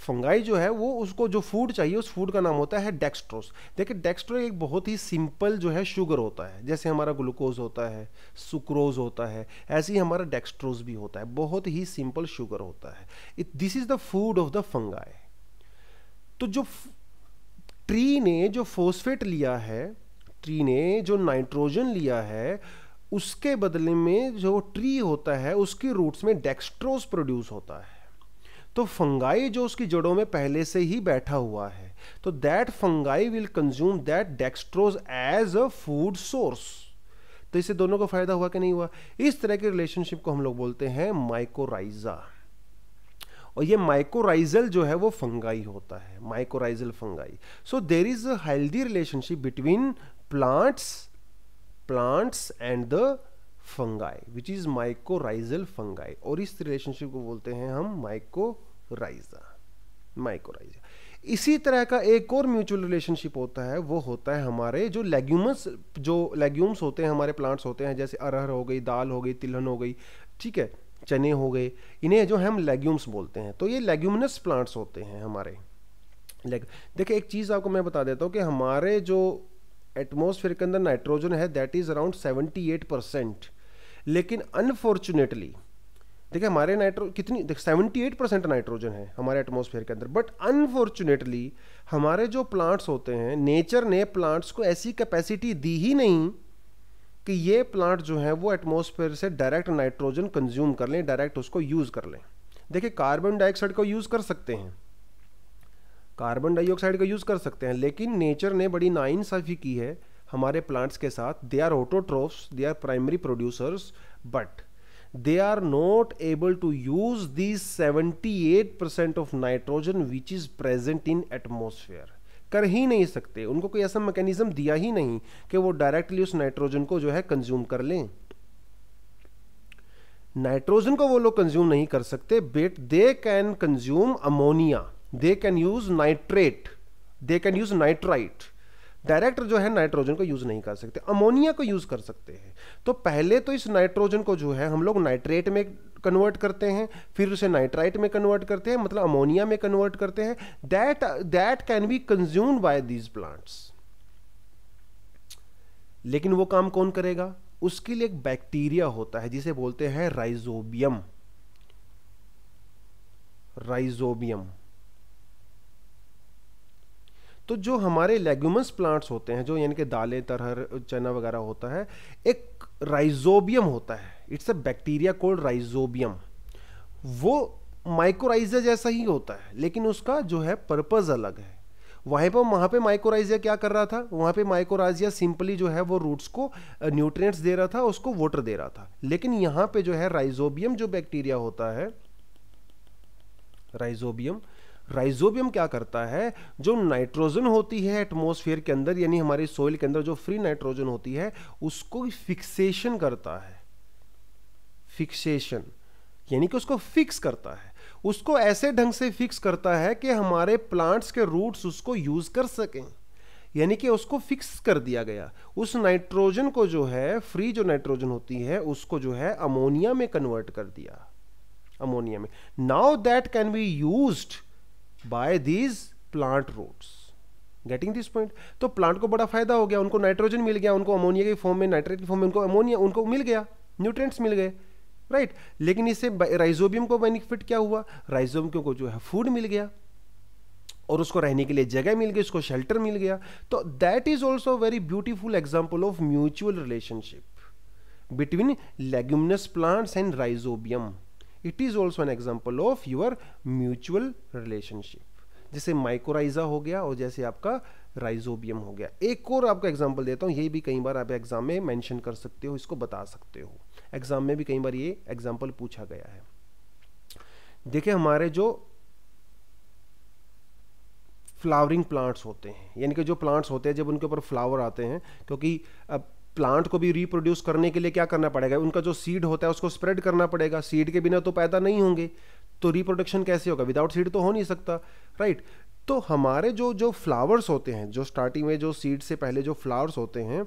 फंगाई जो है वो उसको जो फूड चाहिए, उस फूड का नाम होता है डेक्स्ट्रोस। देखिए डेक्स्ट्रोस एक बहुत ही सिंपल जो है शुगर होता है, जैसे हमारा ग्लूकोज होता है, सुक्रोज होता है, ऐसे ही हमारा डेक्स्ट्रोस भी होता है, बहुत ही सिंपल शुगर होता है। This is the food of the fungi. तो जो ट्री ने जो फॉस्फेट लिया है, ट्री ने जो नाइट्रोजन लिया है, उसके बदले में जो ट्री होता है उसकी रूट्स में डेक्स्ट्रोस प्रोड्यूस होता है। तो फंगाई जो उसकी जड़ों में पहले से ही बैठा हुआ है, तो that fungi will consume that dextrose as a food source. तो इससे दोनों को फायदा हुआ कि नहीं हुआ? इस तरह के रिलेशनशिप को हम लोग बोलते हैं माइकोराइजा। और ये माइकोराइजल जो है वो फंगाई होता है, mycorrhizal fungi. So there is a healthy relationship between plants and the fungi which is mycorrhizal fungi, और इस रिलेशनशिप को बोलते हैं हम माइकोराइजा। इसी तरह का एक और म्यूचुअल रिलेशनशिप होता है, वो होता है हमारे जो लेग्यूम्स होते हैं, हमारे प्लांट्स होते हैं, जैसे अरहर हो गई, दाल हो गई, तिलहन हो गई, ठीक है, चने हो गए, इन्हें जो हम लेग्यूम्स बोलते हैं। तो ये लेग्यूमिनस प्लांट्स होते हैं हमारे। देखिए एक चीज़ आपको मैं बता देता हूँ कि हमारे जो एटमॉस्फेयर के अंदर नाइट्रोजन है दैट इज अराउंड 78%, लेकिन अनफॉर्चुनेटली देखिए हमारे कितनी 78% नाइट्रोजन है हमारे एटमॉस्फेयर के अंदर, बट अनफॉर्चुनेटली हमारे जो प्लांट्स होते हैं, नेचर ने प्लांट्स को ऐसी कैपेसिटी दी ही नहीं कि ये प्लांट जो है वो एटमॉस्फेयर से डायरेक्ट नाइट्रोजन कंज्यूम कर लें, डायरेक्ट उसको यूज कर लें। देखिए कार्बन डाइऑक्साइड को यूज कर सकते हैं, कार्बन डाइऑक्साइड का यूज कर सकते हैं, लेकिन नेचर ने बड़ी नाइंसाफी की है हमारे प्लांट्स के साथ। They are autotrophs, they are primary producers, but they are not able to use these 78% of nitrogen which is present in atmosphere। कर ही नहीं सकते, उनको कोई ऐसा मैकेनिज्म दिया ही नहीं कि वो डायरेक्टली उस नाइट्रोजन को जो है कंज्यूम कर लें। नाइट्रोजन को वो लोग कंज्यूम नहीं कर सकते, but they can consume ammonia, they can use nitrate, they can use nitrite. Direct जो है नाइट्रोजन को यूज नहीं कर सकते, अमोनिया को यूज कर सकते हैं। तो पहले तो इस नाइट्रोजन को जो है हम लोग नाइट्रेट में कन्वर्ट करते हैं, फिर उसे नाइट्राइट में कन्वर्ट करते हैं, मतलब अमोनिया में कन्वर्ट करते हैं। That can be consumed by these plants. लेकिन वो काम कौन करेगा? उसके लिए एक बैक्टीरिया होता है जिसे बोलते हैं राइजोबियम। राइजोबियम। तो जो हमारे लेग्यूमस प्लांट्स होते हैं, जो यानी कि दालें, तरहर, चना वगैरह होता है, एक राइजोबियम होता है, it's a bacteria called rhizobium. वो माइकोराइजा जैसा ही होता है, लेकिन उसका जो है पर्पस अलग है। वहाँ पे माइकोराइजा क्या कर रहा था? वहाँ पे माइकोराइजा सिंपली जो है वो रूट्स को न्यूट्रिएंट्स दे रहा था, उसको वाटर दे रहा था। लेकिन यहाँ पे जो है राइजोबियम जो बैक्टीरिया होता है, राइजोबियम क्या करता है? जो नाइट्रोजन होती है एटमॉस्फेयर के अंदर, यानी हमारी सोइल के अंदर जो फ्री नाइट्रोजन होती है, उसको फिक्सेशन करता है। फिक्सेशन यानी कि उसको फिक्स करता है, उसको ऐसे ढंग से फिक्स करता है कि हमारे प्लांट्स के रूट्स उसको यूज कर सकें। यानी कि उसको फिक्स कर दिया गया। उस नाइट्रोजन को जो है, फ्री जो नाइट्रोजन होती है, उसको जो है अमोनिया में कन्वर्ट कर दिया, अमोनिया में। Now that can be used by these plant roots. Getting this point? तो प्लांट को बड़ा फायदा हो गया, उनको नाइट्रोजन मिल गया, उनको अमोनिया के फॉर्म में, नाइट्रेट के फॉर्म में उनको अमोनिया उनको मिल गया, न्यूट्रिएंट्स मिल गए, राइट। लेकिन इससे राइजोबियम को बेनिफिट क्या हुआ? राइजोबियम को जो है फूड मिल गया, और उसको रहने के लिए जगह मिल गई, उसको शेल्टर मिल गया। तो that is also very beautiful example of mutual relationship between leguminous plants and rhizobium. It is also an example of your mutual relationship, जैसे माइकोराइजा हो गया और जैसे आपका राइजोबियम हो गया। एक और आपका एग्जांपल देता हूं, ये भी कई बार आप एग्जाम में मेंशन कर सकते हो, इसको बता सकते हो, एग्जाम में भी कई बार ये एग्जांपल पूछा गया है। देखिए हमारे जो फ्लावरिंग प्लांट्स होते हैं, यानी कि जो प्लांट्स होते हैं जब उनके ऊपर फ्लावर आते हैं, क्योंकि अब प्लांट को भी रिप्रोड्यूस करने के लिए क्या करना पड़ेगा, उनका जो सीड होता है उसको स्प्रेड करना पड़ेगा, सीड के बिना तो पैदा नहीं होंगे, तो रिप्रोडक्शन कैसे होगा, विदाउट सीड तो हो नहीं सकता, राइट। तो हमारे जो जो फ्लावर्स होते हैं, जो स्टार्टिंग में जो सीड से पहले जो फ्लावर्स होते हैं,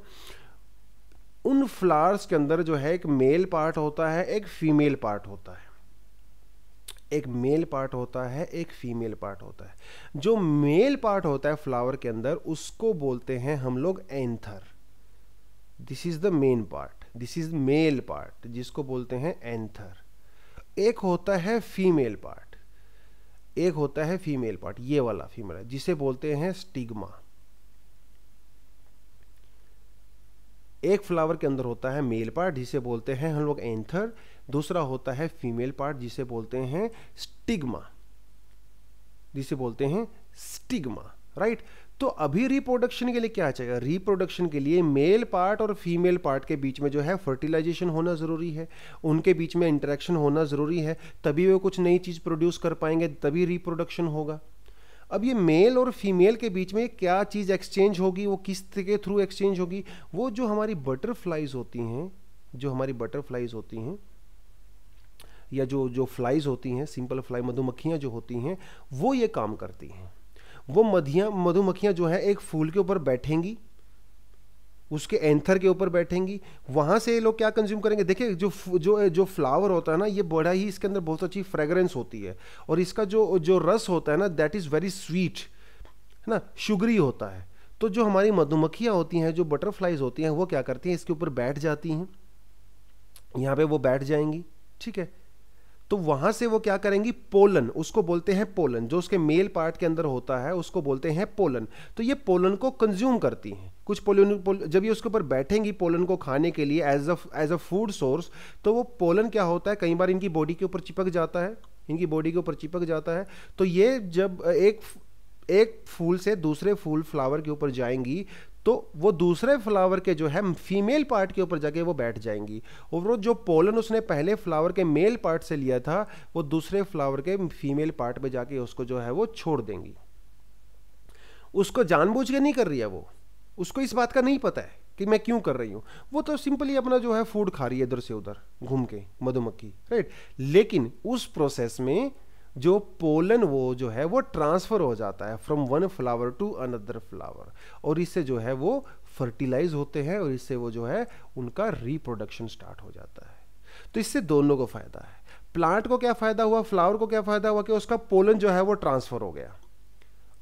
उन फ्लावर्स के अंदर जो है एक मेल पार्ट होता है, एक फीमेल पार्ट होता है, एक मेल पार्ट होता है, एक फीमेल पार्ट होता है। जो मेल पार्ट होता है फ्लावर के अंदर उसको बोलते हैं हम लोग anther. This is the main part, this is male part, जिसको बोलते हैं एंथर। एक होता है फीमेल पार्ट, एक होता है फीमेल पार्ट, ये वाला फीमेल है, जिसे बोलते हैं स्टिग्मा। एक फ्लावर के अंदर होता है मेल पार्ट जिसे बोलते हैं हम लोग एंथर, दूसरा होता है फीमेल पार्ट जिसे बोलते हैं स्टिग्मा, जिसे बोलते हैं स्टिग्मा, राइट। तो अभी रिप्रोडक्शन के लिए क्या चाहिए, रिप्रोडक्शन के लिए मेल पार्ट और फीमेल पार्ट के बीच में जो है फर्टिलाइजेशन होना जरूरी है, उनके बीच में इंटरेक्शन होना जरूरी है, तभी वो कुछ नई चीज प्रोड्यूस कर पाएंगे, तभी रिप्रोडक्शन होगा। अब ये मेल और फीमेल के बीच में क्या चीज एक्सचेंज होगी, वो किस के थ्रू एक्सचेंज होगी, वो जो हमारी बटरफ्लाइज होती हैं, जो हमारी बटरफ्लाइज होती हैं या जो जो फ्लाइज होती हैं, सिंपल फ्लाई मधुमक्खियां जो होती हैं, वो ये काम करती हैं। वो मधुमक्खियां जो है एक फूल के ऊपर बैठेंगी, उसके एंथर के ऊपर बैठेंगी, वहां से ये लोग क्या कंज्यूम करेंगे। देखिए जो जो जो फ्लावर होता है ना, ये बड़ा ही, इसके अंदर बहुत अच्छी फ्रेग्रेंस होती है, और इसका जो जो रस होता है ना, दैट इज वेरी स्वीट, है ना, शुगरी होता है। तो जो हमारी मधुमक्खियां होती हैं, जो बटरफ्लाइज होती हैं, वो क्या करती हैं, इसके ऊपर बैठ जाती हैं, यहां पे वो बैठ जाएंगी, ठीक है। तो वहां से वो क्या करेंगी, पोलन, उसको बोलते हैं पोलन, जो उसके मेल पार्ट के अंदर होता है उसको बोलते हैं पोलन। तो ये पोलन को कंज्यूम करती हैं, कुछ पोलन जब ये उसके ऊपर बैठेंगी पोलन को खाने के लिए एज अ फूड सोर्स, तो वो पोलन क्या होता है, कई बार इनकी बॉडी के ऊपर चिपक जाता है, इनकी बॉडी के ऊपर चिपक जाता है। तो ये जब एक फूल से दूसरे फूल फ्लावर के ऊपर जाएंगी, तो वो दूसरे फ्लावर के जो है फीमेल पार्ट के ऊपर जाके वो बैठ जाएंगी, और वो जो पोलन उसने पहले फ्लावर के मेल पार्ट से लिया था, वो दूसरे फ्लावर के फीमेल पार्ट पे जाके उसको जो है वो छोड़ देंगी। उसको जानबूझ के नहीं कर रही है वो, उसको इस बात का नहीं पता है कि मैं क्यों कर रही हूं, वो तो सिंपली अपना जो है फूड खा रही है इधर से उधर घूम के, मधुमक्खी, राइट। लेकिन उस प्रोसेस में जो पोलन वो जो है वो ट्रांसफर हो जाता है from one flower to another flower, और इससे जो है वो फर्टिलाइज होते हैं, और इससे वो जो है उनका रिप्रोडक्शन स्टार्ट हो जाता है। तो इससे दोनों को फायदा है, प्लांट को क्या फायदा हुआ, फ्लावर को क्या फायदा हुआ कि उसका पोलन जो है वो ट्रांसफर हो गया,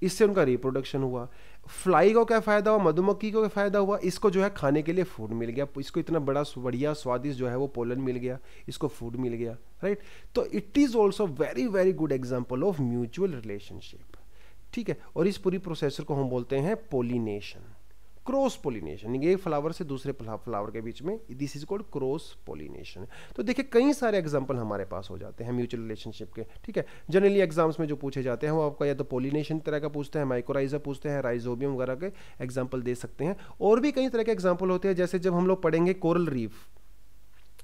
इससे उनका रिप्रोडक्शन हुआ। फ्लाई को क्या फायदा हुआ, मधुमक्खी को क्या फायदा हुआ, इसको जो है खाने के लिए फूड मिल गया, इसको इतना बड़ा बढ़िया स्वादिष्ट जो है वो पोलन मिल गया, इसको फूड मिल गया, राइट। तो it is also very very good example of mutual relationship, ठीक है। और इस पूरी प्रोसेसर को हम बोलते हैं पोलिनेशन, क्रॉस पोलिनेशन, एक फ्लावर से दूसरे फ्लावर के बीच में, this is called cross pollination. तो देखिए कई सारे एग्जांपल हमारे पास हो जाते हैं म्यूचुअल रिलेशनशिप के, ठीक है। जनरली एग्जाम्स में जो पूछे जाते हैं वो आपका या तो पोलिनेशन तरह का पूछते हैं, माइकोराइजा पूछते हैं, राइजोबियम वगैरह के एग्जाम्पल दे सकते हैं। और भी कई तरह के एग्जाम्पल होते हैं, जैसे जब हम लोग पढ़ेंगे कोरल रीफ,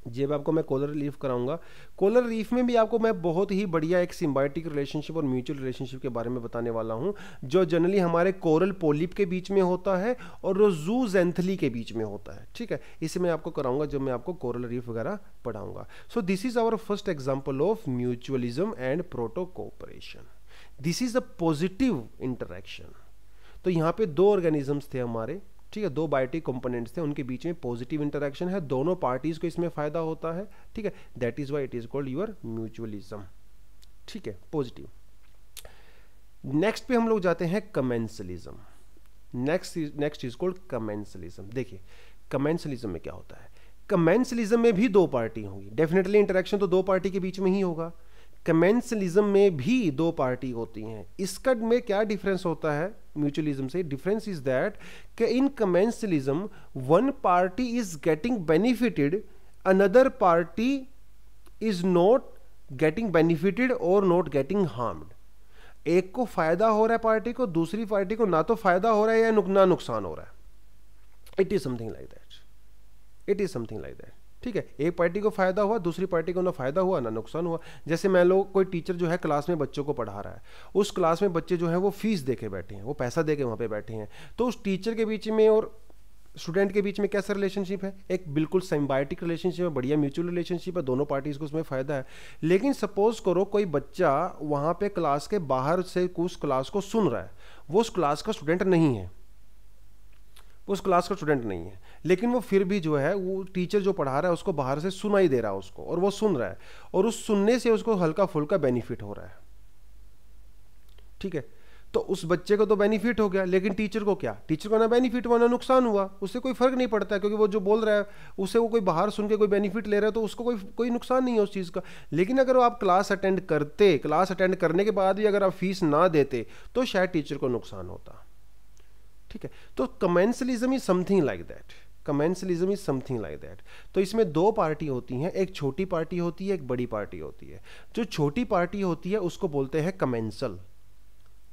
जब आपको मैं कोरल रीफ कराऊंगा, कोरल रीफ में भी आपको मैं बहुत ही बढ़िया एक सिम्बायोटिक रिलेशनशिप और म्यूचुअल रिलेशनशिप के बारे में बताने वाला हूं, जो जनरली हमारे कोरल पोलिप के बीच में होता है और जूजेंथली के बीच में होता है, ठीक है। इसे मैं आपको कराऊंगा जब मैं आपको कोरल रीफ वगैरह पढ़ाऊंगा। So this is our first example of mutualism and proto cooperation, this is a positive interaction. तो यहाँ पे दो ऑर्गेनिजम्स थे हमारे, ठीक है, दो बायोटिक कंपोनेंट्स थे, उनके बीच में पॉजिटिव इंटरेक्शन है, दोनों पार्टीज को इसमें फायदा होता है, ठीक है। That is why it is called your mutualism, ठीक है, पॉजिटिव। नेक्स्ट पे हम लोग जाते हैं commensalism. Next is called commensalism. देखिए कमेंसलिज्म में क्या होता है, कमेंसलिज्म में भी दो पार्टी होंगी, डेफिनेटली इंटरेक्शन तो दो पार्टी के बीच में ही होगा। कमेंसलिज्म में भी दो पार्टी होती हैं। इसका में क्या डिफरेंस होता है म्यूचुअलिज्म से? डिफरेंस इज दैट कि in commensalism one party is getting benefited, another party is not getting benefited और नॉट गेटिंग हार्म्ड। एक को फायदा हो रहा है पार्टी को, दूसरी पार्टी को ना तो फायदा हो रहा है या ना नुकसान हो रहा है। It is something like that, it is something like that. ठीक है, एक पार्टी को फायदा हुआ, दूसरी पार्टी को ना फायदा हुआ ना नुकसान हुआ। जैसे मान लो कोई टीचर जो है क्लास में बच्चों को पढ़ा रहा है, उस क्लास में बच्चे जो है वो फीस दे के बैठे हैं, वो पैसा दे के वहाँ पे बैठे हैं, तो उस टीचर के बीच में और स्टूडेंट के बीच में कैसा रिलेशनशिप है? एक बिल्कुल सिम्बायोटिक रिलेशनशिप है, बढ़िया म्यूचुअल रिलेशनशिप है, दोनों पार्टीज को उसमें फायदा है। लेकिन सपोज करो कोई बच्चा वहाँ पे क्लास के बाहर से उस क्लास को सुन रहा है, वो उस क्लास का स्टूडेंट नहीं है, उस क्लास का स्टूडेंट नहीं है, लेकिन वो फिर भी जो है वो टीचर जो पढ़ा रहा है उसको बाहर से सुनाई दे रहा है उसको, और वो सुन रहा है, और उस सुनने से उसको हल्का फुल्का बेनिफिट हो रहा है। ठीक है, तो उस बच्चे को तो बेनिफिट हो गया, लेकिन टीचर को क्या? टीचर को ना बेनिफिट हुआ ना नुकसान हुआ, उससे कोई फर्क नहीं पड़ता है, क्योंकि वो जो बोल रहा है उससे वो कोई बाहर सुन के कोई बेनिफिट ले रहा है, तो उसको कोई नुकसान नहीं है उस चीज़ का। लेकिन अगर आप क्लास अटेंड करते, क्लास अटेंड करने के बाद भी अगर आप फीस ना देते तो शायद टीचर को नुकसान होता। ठीक है, तो commensalism is something like that, commensalism is something like that. तो इसमें दो पार्टी होती हैं, एक छोटी पार्टी होती है, एक बड़ी पार्टी होती है। जो छोटी पार्टी होती है उसको बोलते हैं कमेंसल,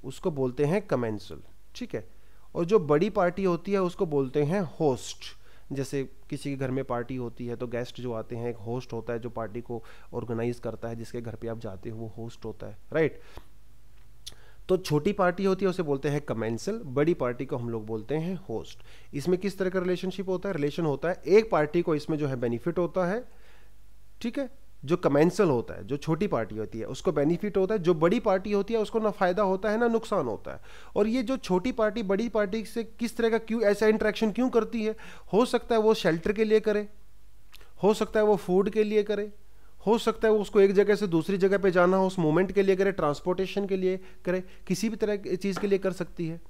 उसको बोलते हैं कमेंसल। ठीक है, और जो बड़ी पार्टी होती है उसको बोलते हैं होस्ट। जैसे किसी के घर में पार्टी होती है तो गेस्ट जो आते हैं, एक होस्ट होता है जो पार्टी को ऑर्गेनाइज करता है, जिसके घर पे आप जाते हो वो होस्ट होता है, राइट। तो छोटी पार्टी होती है उसे बोलते हैं कमेंसल, बड़ी पार्टी को हम लोग बोलते हैं होस्ट। इसमें किस तरह का रिलेशनशिप होता है? रिलेशन होता है एक पार्टी को इसमें जो है बेनिफिट होता है, ठीक है, जो कमेंसल होता है, जो छोटी पार्टी होती है उसको बेनिफिट होता है, जो बड़ी पार्टी होती है उसको ना फायदा होता है ना नुकसान होता है। और ये जो छोटी पार्टी बड़ी पार्टी से किस तरह का क्यों ऐसा इंटरेक्शन क्यों करती है? हो सकता है वो शेल्टर के लिए करे, हो सकता है वो फूड के लिए करे, हो सकता है वो उसको एक जगह से दूसरी जगह पे जाना हो उस मोमेंट के लिए करे, ट्रांसपोर्टेशन के लिए करे, किसी भी तरह की चीज़ के लिए कर सकती है।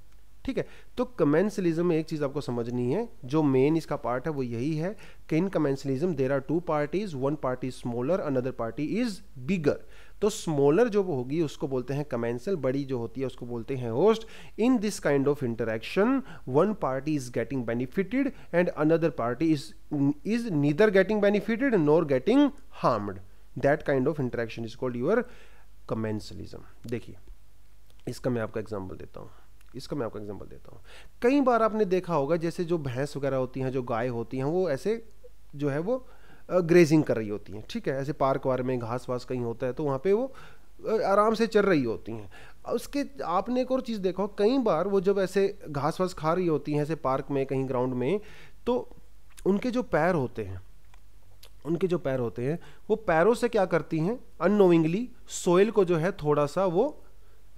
ठीक है, तो कमेंसलिज्म में एक चीज़ आपको समझनी है, जो मेन इसका पार्ट है वो यही है कि in commensalism there are two parties, one party smaller, another party is bigger. तो स्मॉलर जो होगी उसको बोलते हैं कमेंसल, बड़ी जो होती है उसको बोलते हैं host. In this kind of interaction one party is getting benefited and another party is neither getting benefited nor getting harmed. That kind of interaction is called your commensalism. देखिए इसका मैं आपको एग्जाम्पल देता हूँ, कई बार आपने देखा होगा जैसे जो भैंस वगैरह होती हैं, जो गाय होती हैं, वो ऐसे जो है वो ग्रेजिंग कर रही होती हैं। ठीक है, ऐसे पार्क वार में घास वास कहीं होता है तो वहाँ पे वो आराम से चल रही होती हैं। उसके आपने एक और चीज़ देखा, कई बार वो जब ऐसे घास वास खा रही होती हैं ऐसे पार्क में कहीं ग्राउंड में, तो उनके जो पैर होते हैं वो पैरों से क्या करती हैं, अननोइंगली सोइल को जो है थोड़ा सा वो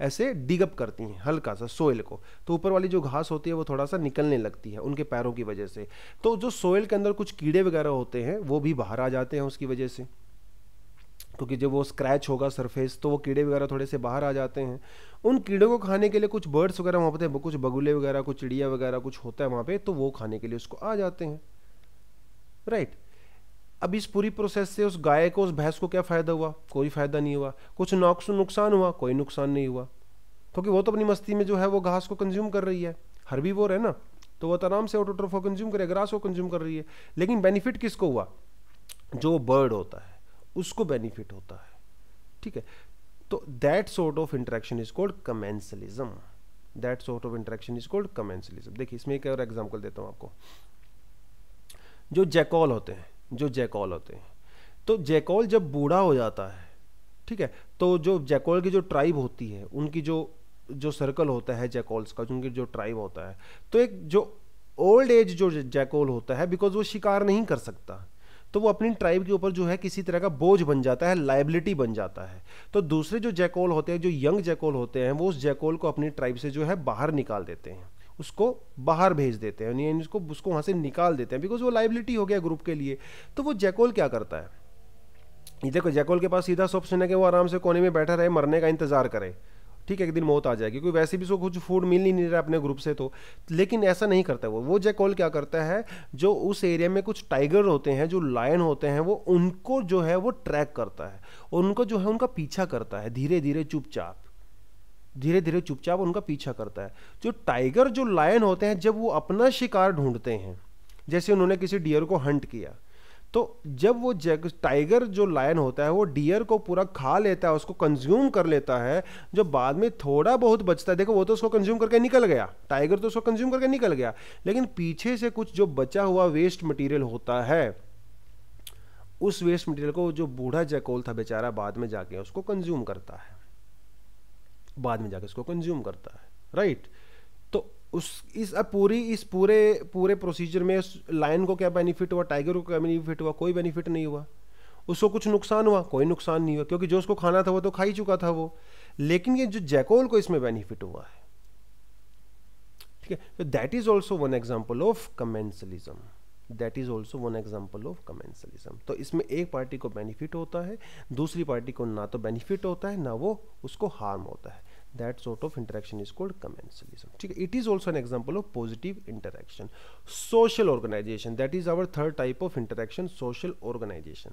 ऐसे डिगअप करती हैं, हल्का सा सोइल को, तो ऊपर वाली जो घास होती है वो थोड़ा सा निकलने लगती है उनके पैरों की वजह से। तो जो सोइल के अंदर कुछ कीड़े वगैरह होते हैं वो भी बाहर आ जाते हैं उसकी वजह से, क्योंकि जब वो स्क्रैच होगा सरफेस तो वो कीड़े वगैरह थोड़े से बाहर आ जाते हैं। उन कीड़ों को खाने के लिए कुछ बर्ड्स वगैरह वहाँ पे, कुछ बगुले वगैरह, कुछ चिड़िया वगैरह कुछ होता है वहाँ पे, तो वो खाने के लिए उसको आ जाते हैं, राइट। अब इस पूरी प्रोसेस से उस गाय को, उस भैंस को क्या फायदा हुआ? कोई फायदा नहीं हुआ। कुछ नुकसान हुआ? कोई नुकसान नहीं हुआ, क्योंकि वो तो अपनी मस्ती में जो है वो घास को कंज्यूम कर रही है, हर्बीवोर है ना, तो वो आराम से ऑटोट्रोफ को कंज्यूम करे, ग्रास को कंज्यूम कर रही है। लेकिन बेनिफिट किसको हुआ? जो बर्ड होता है उसको बेनिफिट होता है। ठीक है, तो that sort of interaction is called commensalism, that sort of interaction is called commensalism. देखिए इसमें एक और एग्जांपल देता हूं आपको। जो जैकॉल होते हैं, तो जैकॉल जब बूढ़ा हो जाता है, ठीक है, तो जो जैकॉल की जो ट्राइब होती है, उनकी जो सर्कल होता है जैकॉल्स का, उनकी जो ट्राइब होता है, तो एक जो ओल्ड एज जो जैकॉल होता है, बिकॉज वो शिकार नहीं कर सकता, तो वो अपनी ट्राइब के ऊपर जो है किसी तरह का बोझ बन जाता है, लायबिलिटी बन जाता है। तो दूसरे जो जैकॉल होते हैं, जो यंग जैकॉल होते हैं, वो उस जैकॉल को अपनी ट्राइब से जो है बाहर निकाल देते हैं, उसको बाहर भेज देते हैं, यानी उसको वहाँ से निकाल देते हैं, बिकॉज वो लायबिलिटी हो गया ग्रुप के लिए। तो वो जैकॉल क्या करता है, ये देखो जैकॉल के पास सीधा ऑप्शन है कि वो आराम से कोने में बैठा रहे, मरने का इंतजार करे, ठीक है, एक दिन मौत आ जाएगी, क्योंकि वैसे भी उसको कुछ फूड मिल ही नहीं रहा अपने ग्रुप से, तो लेकिन ऐसा नहीं करता वो जैकॉल क्या करता है, जो उस एरिया में कुछ टाइगर होते हैं, जो लायन होते हैं, वो उनको जो है वो ट्रैक करता है, उनको जो है उनका पीछा करता है, धीरे धीरे चुपचाप उनका पीछा करता है। जो टाइगर जो लायन होते हैं, जब वो अपना शिकार ढूंढते हैं, जैसे उन्होंने किसी डियर को हंट किया, तो जब वो टाइगर जो लायन होता है वो डियर को पूरा खा लेता है, उसको कंज्यूम कर लेता है, जो बाद में थोड़ा बहुत बचता है, देखो वो तो उसको कंज्यूम करके निकल गया, टाइगर तो उसको कंज्यूम करके निकल गया, लेकिन पीछे से कुछ जो बचा हुआ वेस्ट मटेरियल होता है, उस वेस्ट मटेरियल को जो बूढ़ा जैकॉल था बेचारा बाद में जाके उसको कंज्यूम करता है, राइट। तो इस पूरे प्रोसीजर में लायन को क्या बेनिफिट हुआ, टाइगर को क्या बेनिफिट हुआ? कोई बेनिफिट नहीं हुआ। उसको कुछ नुकसान हुआ? कोई नुकसान नहीं हुआ, क्योंकि जो उसको खाना था वो तो खा ही चुका था वो। लेकिन ये जो जैकॉल को इसमें बेनिफिट हुआ है, ठीक है, तो that is also one example of commensalism. तो इसमें एक पार्टी को बेनिफिट होता है, दूसरी पार्टी को ना तो बेनिफिट होता है ना वो उसको हार्म होता है। That sort of interaction is called commensalism. ठीक है, it is also an example of positive interaction. Social organization, that is our third type of interaction, social organization.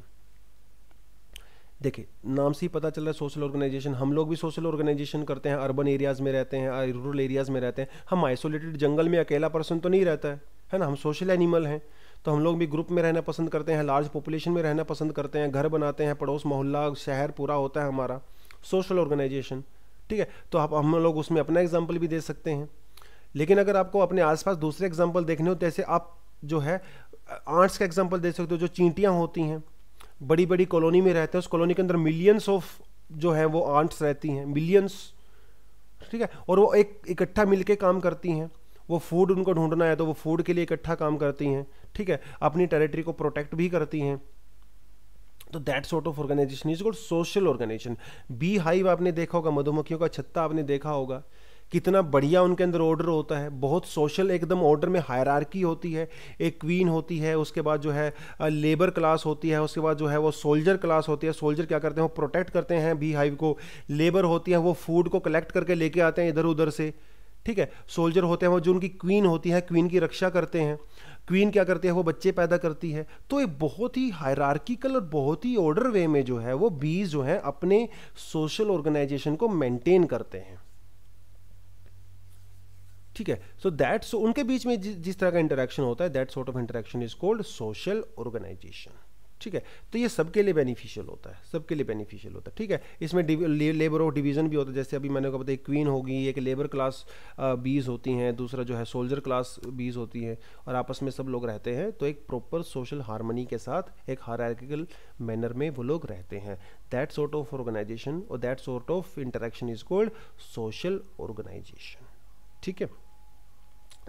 देखिए, नाम से ही पता चल रहा है सोशल ऑर्गेनाइजेशन। हम लोग भी सोशल ऑर्गेनाइजेशन करते हैं, अर्बन एरियाज में रहते हैं, रूरल एरियाज में रहते हैं। हम आइसोलेटेड जंगल में अकेला पर्सन तो नहीं रहता है ना, हम सोशल एनिमल हैं, तो हम लोग भी ग्रुप में रहना पसंद करते हैं, लार्ज पॉपुलेशन में रहना पसंद करते हैं, घर बनाते हैं, पड़ोस मोहल्ला शहर पूरा होता है हमारा सोशल ऑर्गेनाइजेशन, ठीक है। तो आप हम लोग उसमें अपना एग्जाम्पल भी दे सकते हैं। लेकिन अगर आपको अपने आसपास दूसरे एग्जाम्पल देखने हो, जैसे आप जो है आंट्स का एग्जाम्पल दे सकते हो, जो चींटियां होती हैं, बड़ी बड़ी कॉलोनी में रहते हैं, उस कॉलोनी के अंदर मिलियंस ऑफ जो है वो आंट्स रहती हैं, मिलियंस, ठीक है, और वो एक इकट्ठा मिलके काम करती हैं। वो फूड उनको ढूंढना है तो वो फूड के लिए इकट्ठा काम करती हैं, ठीक है, अपनी टेरिटरी को प्रोटेक्ट भी करती हैं। तो that sort of organisation is called social organisation. Bee hive आपने देखा होगा, मधुमक्खियों का छत्ता आपने देखा होगा, कितना बढ़िया उनके अंदर ऑर्डर होता है, बहुत सोशल एकदम ऑर्डर में हायरार्की होती है। एक क्वीन होती है, उसके बाद जो है लेबर क्लास होती है, उसके बाद जो है वो सोल्जर क्लास होती है। सोल्जर क्या करते हैं, वो प्रोटेक्ट करते हैं बी हाइव को। लेबर होती है, वो फूड को कलेक्ट करके लेके आते हैं इधर उधर से, ठीक है। सोल्जर होते हैं वो, जो उनकी क्वीन होती है, क्वीन की रक्षा करते हैं। क्वीन क्या करती है, वो बच्चे पैदा करती है। तो एक बहुत ही हायरार्किकल और बहुत ही ऑर्डर वे में जो है वो बीज जो है अपने सोशल ऑर्गेनाइजेशन को मेंटेन करते हैं, ठीक है। सो दैट्स उनके बीच में जिस तरह का इंटरेक्शन होता है, that sort of interaction is called social organisation, ठीक है। तो ये सबके लिए बेनिफिशियल होता है, ठीक है। इसमें लेबर ऑफ डिवीजन भी होता है, जैसे अभी मैंने को बताया क्वीन होगी, एक लेबर क्लास बीज होती हैं, दूसरा जो है सोल्जर क्लास बीज होती है, और आपस में सब लोग रहते हैं। तो एक प्रॉपर सोशल हार्मनी के साथ एक हायरार्किकल मैनर में वो लोग रहते हैं। दैट सॉर्ट ऑफ ऑर्गेनाइजेशन और that sort of interaction is called social organisation, ठीक है।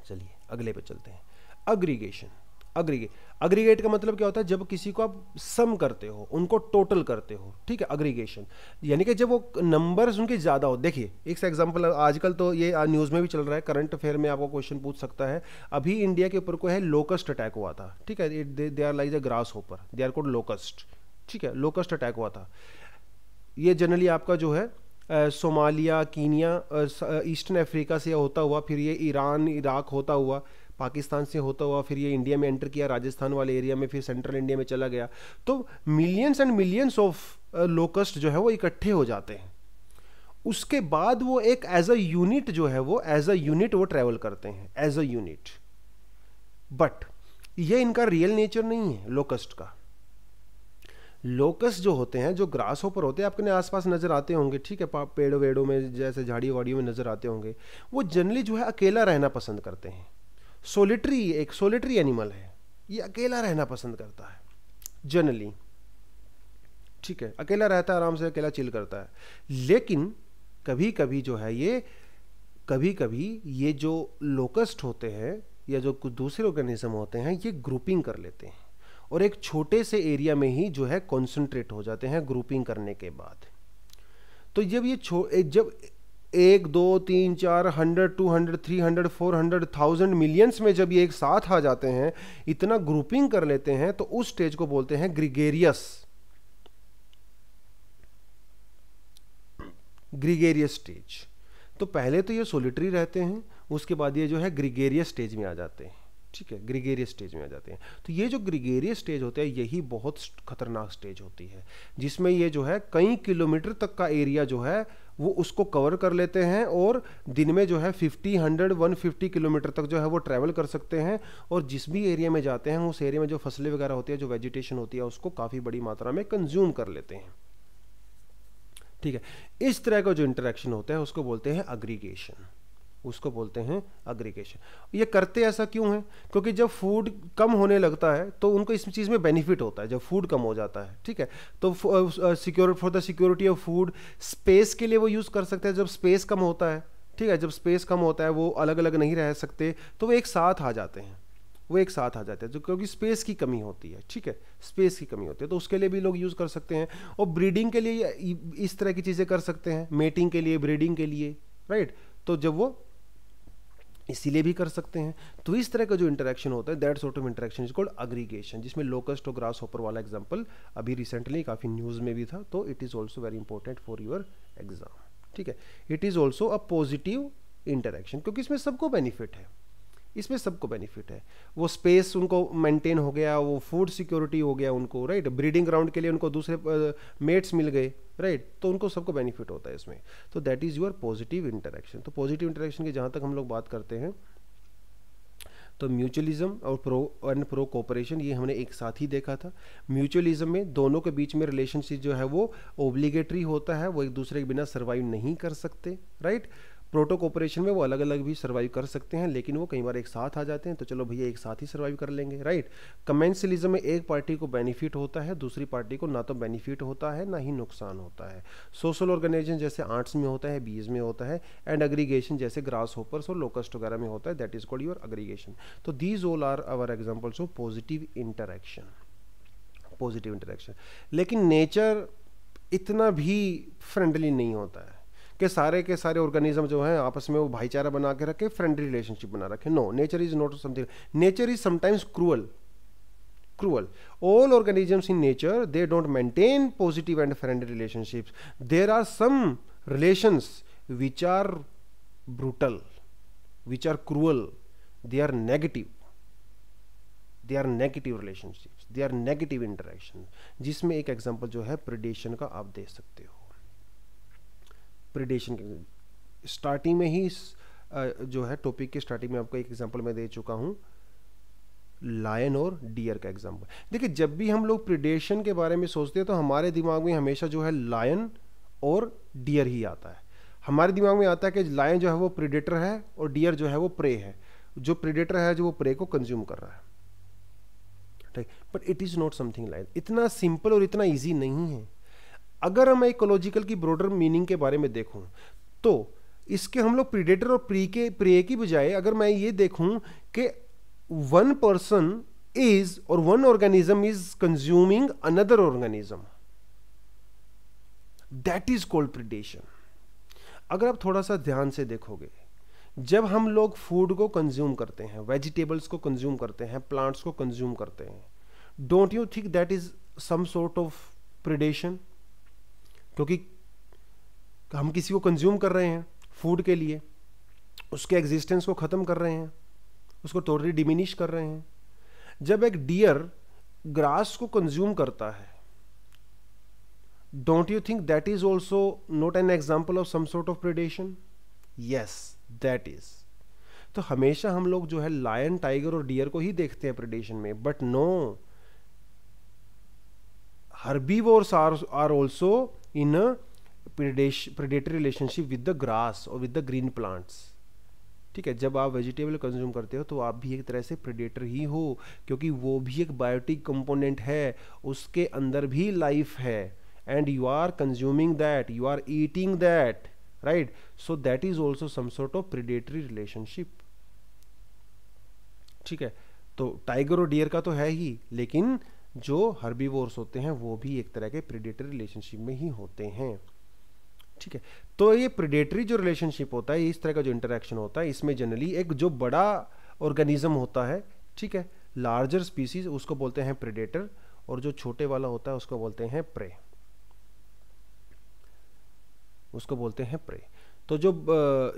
चलिए अगले पे चलते हैं। अग्रीगेशन। अग्रीगेट का मतलब क्या होता है, जब किसी को आप सम करते हो, उनको टोटल करते हो, ठीक है। अग्रीगेशन यानी कि जब वो नंबर्स उनके ज़्यादा हो। देखिए एक आएग्जाम्पल, आजकल तो ये न्यूज़ में भी चल रहा है, करंट अफेयर में आपको क्वेश्चन पूछ सकता है। अभी इंडिया के ऊपर को है लोकस्ट अटैक हुआ था, ठीक है। They are like a grasshopper, they are called locust, ठीक है। लोकस्ट अटैक हुआ था। ये जनरली आपका जो है सोमालिया, कीनिया, ईस्टर्न अफ्रीका से होता हुआ, फिर ये ईरान, इराक होता हुआ, पाकिस्तान से होता हुआ, फिर ये इंडिया में एंटर किया, राजस्थान वाले एरिया में, फिर सेंट्रल इंडिया में चला गया। तो millions and millions of locust जो है वो इकट्ठे हो जाते हैं। उसके बाद वो एक एज अ यूनिट जो है वो एज अ यूनिट वो ट्रेवल करते हैं, एज अ यूनिट। बट ये इनका रियल नेचर नहीं है लोकस्ट का। लोकस्ट जो होते हैं, जो ग्रास होपर होते हैं, आपके आसपास नजर आते होंगे, ठीक है, पेड़ों वेड़ों में, जैसे झाड़ी वाड़ियों में नजर आते होंगे। वो जनरली जो है अकेला रहना पसंद करते हैं। एक सोलिटरी एनिमल है, ये अकेला रहना पसंद करता है जनरली, ठीक है। अकेला रहता है, आराम से अकेला चिल करता है। लेकिन कभी कभी जो है ये जो लोकस्ट होते हैं या जो कुछ दूसरे ऑर्गेनिज्म होते हैं, ये ग्रुपिंग कर लेते हैं और एक छोटे से एरिया में ही जो है कॉन्सेंट्रेट हो जाते हैं ग्रुपिंग करने के बाद। तो जब ये जब 1 2 3 4 100 200 300 400 1000 मिलियंस में जब ये एक साथ आ जाते हैं, इतना ग्रुपिंग कर लेते हैं, तो उस स्टेज को बोलते हैं ग्रीगेरियस स्टेज। तो पहले तो ये सोलिटरी रहते हैं, उसके बाद ये जो है ग्रीगेरियस स्टेज में आ जाते हैं। ठीक है, ग्रीगेरियस स्टेज में आ जाते हैं। तो ये जो ग्रीगेरियस स्टेज होता है यही बहुत खतरनाक स्टेज होती है, जिसमें ये जो है कई किलोमीटर तक का एरिया जो है वो उसको कवर कर लेते हैं, और दिन में जो है 50, 100, 150 किलोमीटर तक जो है वो ट्रैवल कर सकते हैं, और जिस भी एरिया में जाते हैं उस एरिया में जो फसलें वगैरह होती है, जो वेजिटेशन होती है, उसको काफ़ी बड़ी मात्रा में कंज्यूम कर लेते हैं। ठीक है, इस तरह का जो इंटरेक्शन होता है उसको बोलते हैं अग्रीगेशन, उसको बोलते हैं अग्रीगेशन। ये करते ऐसा क्यों है? क्योंकि जब फूड कम होने लगता है तो उनको इस चीज़ में बेनिफिट होता है, जब फूड कम हो जाता है। ठीक है, तो for the security of food, space के लिए वो यूज़ कर सकते हैं। जब स्पेस कम होता है, ठीक है, जब स्पेस कम होता है, वो अलग अलग नहीं रह सकते, तो वो एक साथ आ जाते हैं, वो एक साथ आ जाते हैं, जो क्योंकि स्पेस की कमी होती है। ठीक है, स्पेस की कमी होती है, तो उसके लिए भी लोग यूज़ कर सकते हैं। और ब्रीडिंग के लिए इस तरह की चीज़ें कर सकते हैं, मेटिंग के लिए, ब्रीडिंग के लिए, राइट। तो जब वो इसीलिए भी कर सकते हैं। तो इस तरह का जो इंटरेक्शन होता है, that sort of interaction is called aggregation, जिसमें लोकस्ट और ग्रास होपर वाला एग्जांपल अभी रिसेंटली काफ़ी न्यूज़ में भी था। तो it is also very important for your exam. ठीक है, it is also a positive interaction, क्योंकि इसमें सबको बेनिफिट है, इसमें सबको बेनिफिट है। वो स्पेस उनको मेंटेन हो गया, वो फूड सिक्योरिटी हो गया उनको, राइट। ब्रीडिंग ग्राउंड के लिए उनको दूसरे मेट्स मिल गए, राइट। तो उनको सबको बेनिफिट होता है इसमें। तो that is your positive interaction. तो पॉजिटिव इंटरेक्शन की जहाँ तक हम लोग बात करते हैं, तो म्यूचुअलिज्म और प्रो कोऑपरेशन, ये हमने एक साथ ही देखा था। म्यूचुअलिज्म में दोनों के बीच में रिलेशनशिप जो है वो ओब्लिगेटरी होता है, वो एक दूसरे के बिना सर्वाइव नहीं कर सकते, राइट। प्रोटो कोऑपरेशन में वो अलग अलग भी सर्वाइव कर सकते हैं, लेकिन वो कई बार एक साथ आ जाते हैं, तो चलो भैया एक साथ ही सर्वाइव कर लेंगे, राइट। कमेंसलिज्म में एक पार्टी को बेनिफिट होता है, दूसरी पार्टी को ना तो बेनिफिट होता है ना ही नुकसान होता है। सोशल ऑर्गेनाइजेशन जैसे आर्ट्स में होता है, बीज में होता है, एंड एग्रीगेशन जैसे ग्रास होपर्स और लोकस्ट वगैरह में होता है, that is called your aggregation. तो these all are our examples of positive interaction, positive interaction. लेकिन नेचर इतना भी फ्रेंडली नहीं होता है कि सारे के सारे ऑर्गेनिज्म जो हैं आपस में वो भाईचारा बना के रखे, फ्रेंडली रिलेशनशिप बना रखे। No, nature is not something, nature is sometimes cruel, cruel. All organisms in nature, they don't maintain positive and friendly relationships. There are some relations which are brutal, which are cruel, they are negative, they are negative relationships, they are negative interaction, जिसमें एक example जो है predation का आप दे सकते हो। Predation के starting में ही जो है टॉपिक के स्टार्टिंग में आपको एक एग्जांपल मैं दे चुका हूं, लायन और डियर का एग्जांपल। देखिए, जब भी हम लोग प्रेडेशन के बारे में सोचते हैं तो हमारे दिमाग में हमेशा जो है लायन और डियर ही आता है। हमारे दिमाग में आता है कि लायन जो है वो प्रेडेटर है और डियर जो है वो प्रे है। जो प्रेडेटर है जो वो प्रे को कंज्यूम कर रहा है, ठीक। But it is not something like, इतना सिंपल और इतना ईजी नहीं है। अगर हम इकोलॉजिकल की ब्रॉडर मीनिंग के बारे में देखूं तो इसके हम लोग प्रेडेटर और प्रे की बजाय अगर मैं ये देखूं कि one person is or one organism is consuming another organism, that is called predation. अगर आप थोड़ा सा ध्यान से देखोगे, जब हम लोग फूड को कंज्यूम करते हैं, वेजिटेबल्स को कंज्यूम करते हैं, प्लांट्स को कंज्यूम करते हैं, don't you think that is some sort of predation? क्योंकि हम किसी को कंज्यूम कर रहे हैं फूड के लिए, उसके एग्जिस्टेंस को खत्म कर रहे हैं, उसको टोटली डिमिनिश कर रहे हैं। जब एक डियर ग्रास को कंज्यूम करता है, don't you think that is also not an example of some sort of predation? Yes, that is. तो हमेशा हम लोग जो है लायन, टाइगर और डियर को ही देखते हैं प्रेडेशन में, but no, herbivores are also in a predatory relationship with the grass और विद द ग्रीन प्लांट्स, ठीक है। जब आप वेजिटेबल कंज्यूम करते हो तो आप भी एक तरह से प्रेडेटर ही हो, क्योंकि वो भी एक बायोटिक कंपोनेंट है, उसके अंदर भी लाइफ है, and you are consuming that, you are eating that, right. So that is also some sort of predatory relationship, ठीक है। तो टाइगर और डियर का तो है ही, लेकिन जो हर्बीवोर्स होते हैं वो भी एक तरह के प्रेडेटरी रिलेशनशिप में ही होते हैं, ठीक है। तो ये प्रेडेटरी जो रिलेशनशिप होता है, इस तरह का जो इंटरेक्शन होता है, इसमें जनरली एक जो बड़ा ऑर्गेनिज्म होता है, ठीक है, लार्जर स्पीसीज, उसको बोलते हैं प्रेडेटर, और जो छोटे वाला होता है उसको बोलते हैं प्रे, उसको बोलते हैं प्रे। तो जो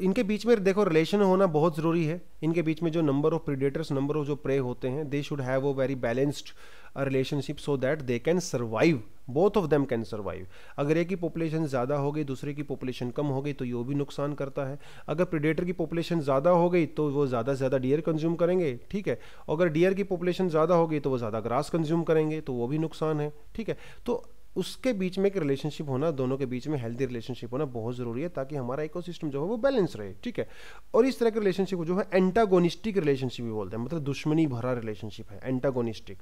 इनके बीच में देखो रिलेशन होना बहुत ज़रूरी है। इनके बीच में जो number of predators, number of जो प्रे होते हैं, they should have a very balanced relationship so that they can survive, both of them can survive. अगर एक की पॉपुलेशन ज़्यादा हो गई, दूसरे की पॉपुलेशन कम हो गई, तो ये भी नुकसान करता है। अगर प्रीडेटर की पॉपुलेशन ज़्यादा हो गई तो वो ज़्यादा से ज़्यादा डियर कंज्यूम करेंगे, ठीक है। अगर डियर की पॉपुलेशन ज़्यादा हो गई तो वो ज़्यादा ग्रास कंज्यूम करेंगे, तो वो भी नुकसान है, ठीक है। तो उसके बीच में एक रिलेशनशिप होना, दोनों के बीच में हेल्दी रिलेशनशिप होना बहुत ज़रूरी है, ताकि हमारा इकोसिस्टम जो है वो बैलेंस रहे, ठीक है। और इस तरह के रिलेशनशिप जो है एंटागोनिस्टिक रिलेशनशिप भी बोलते हैं, मतलब दुश्मनी भरा रिलेशनशिप है, एंटागोनिस्टिक,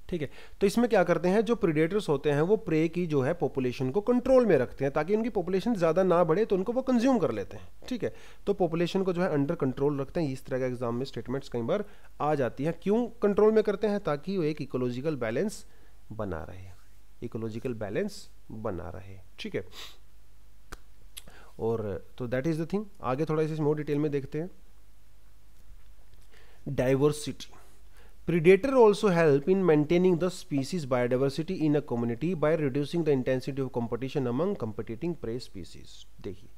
ठीक है। तो इसमें क्या करते हैं, जो प्रीडेटर्स होते हैं वो प्रे की जो है पॉपुलेशन को कंट्रोल में रखते हैं, ताकि उनकी पॉपुलेशन ज़्यादा ना बढ़े, तो उनको वो कंज्यूम कर लेते हैं, ठीक है। तो पॉपुलेशन को जो है अंडर कंट्रोल रखते हैं। इस तरह का एग्जाम में स्टेटमेंट्स कई बार आ जाती हैं। क्यों कंट्रोल में करते हैं? ताकि वो एक इकोलॉजिकल बैलेंस बना रहे, इकोलॉजिकल बैलेंस बना रहे, ठीक है। और तो दैट इज द थिंग। आगे थोड़ा इसे मोर डिटेल में देखते हैं। Diversity, predator also help in maintaining the species biodiversity in a community by reducing the intensity of competition among competing prey species। देखिए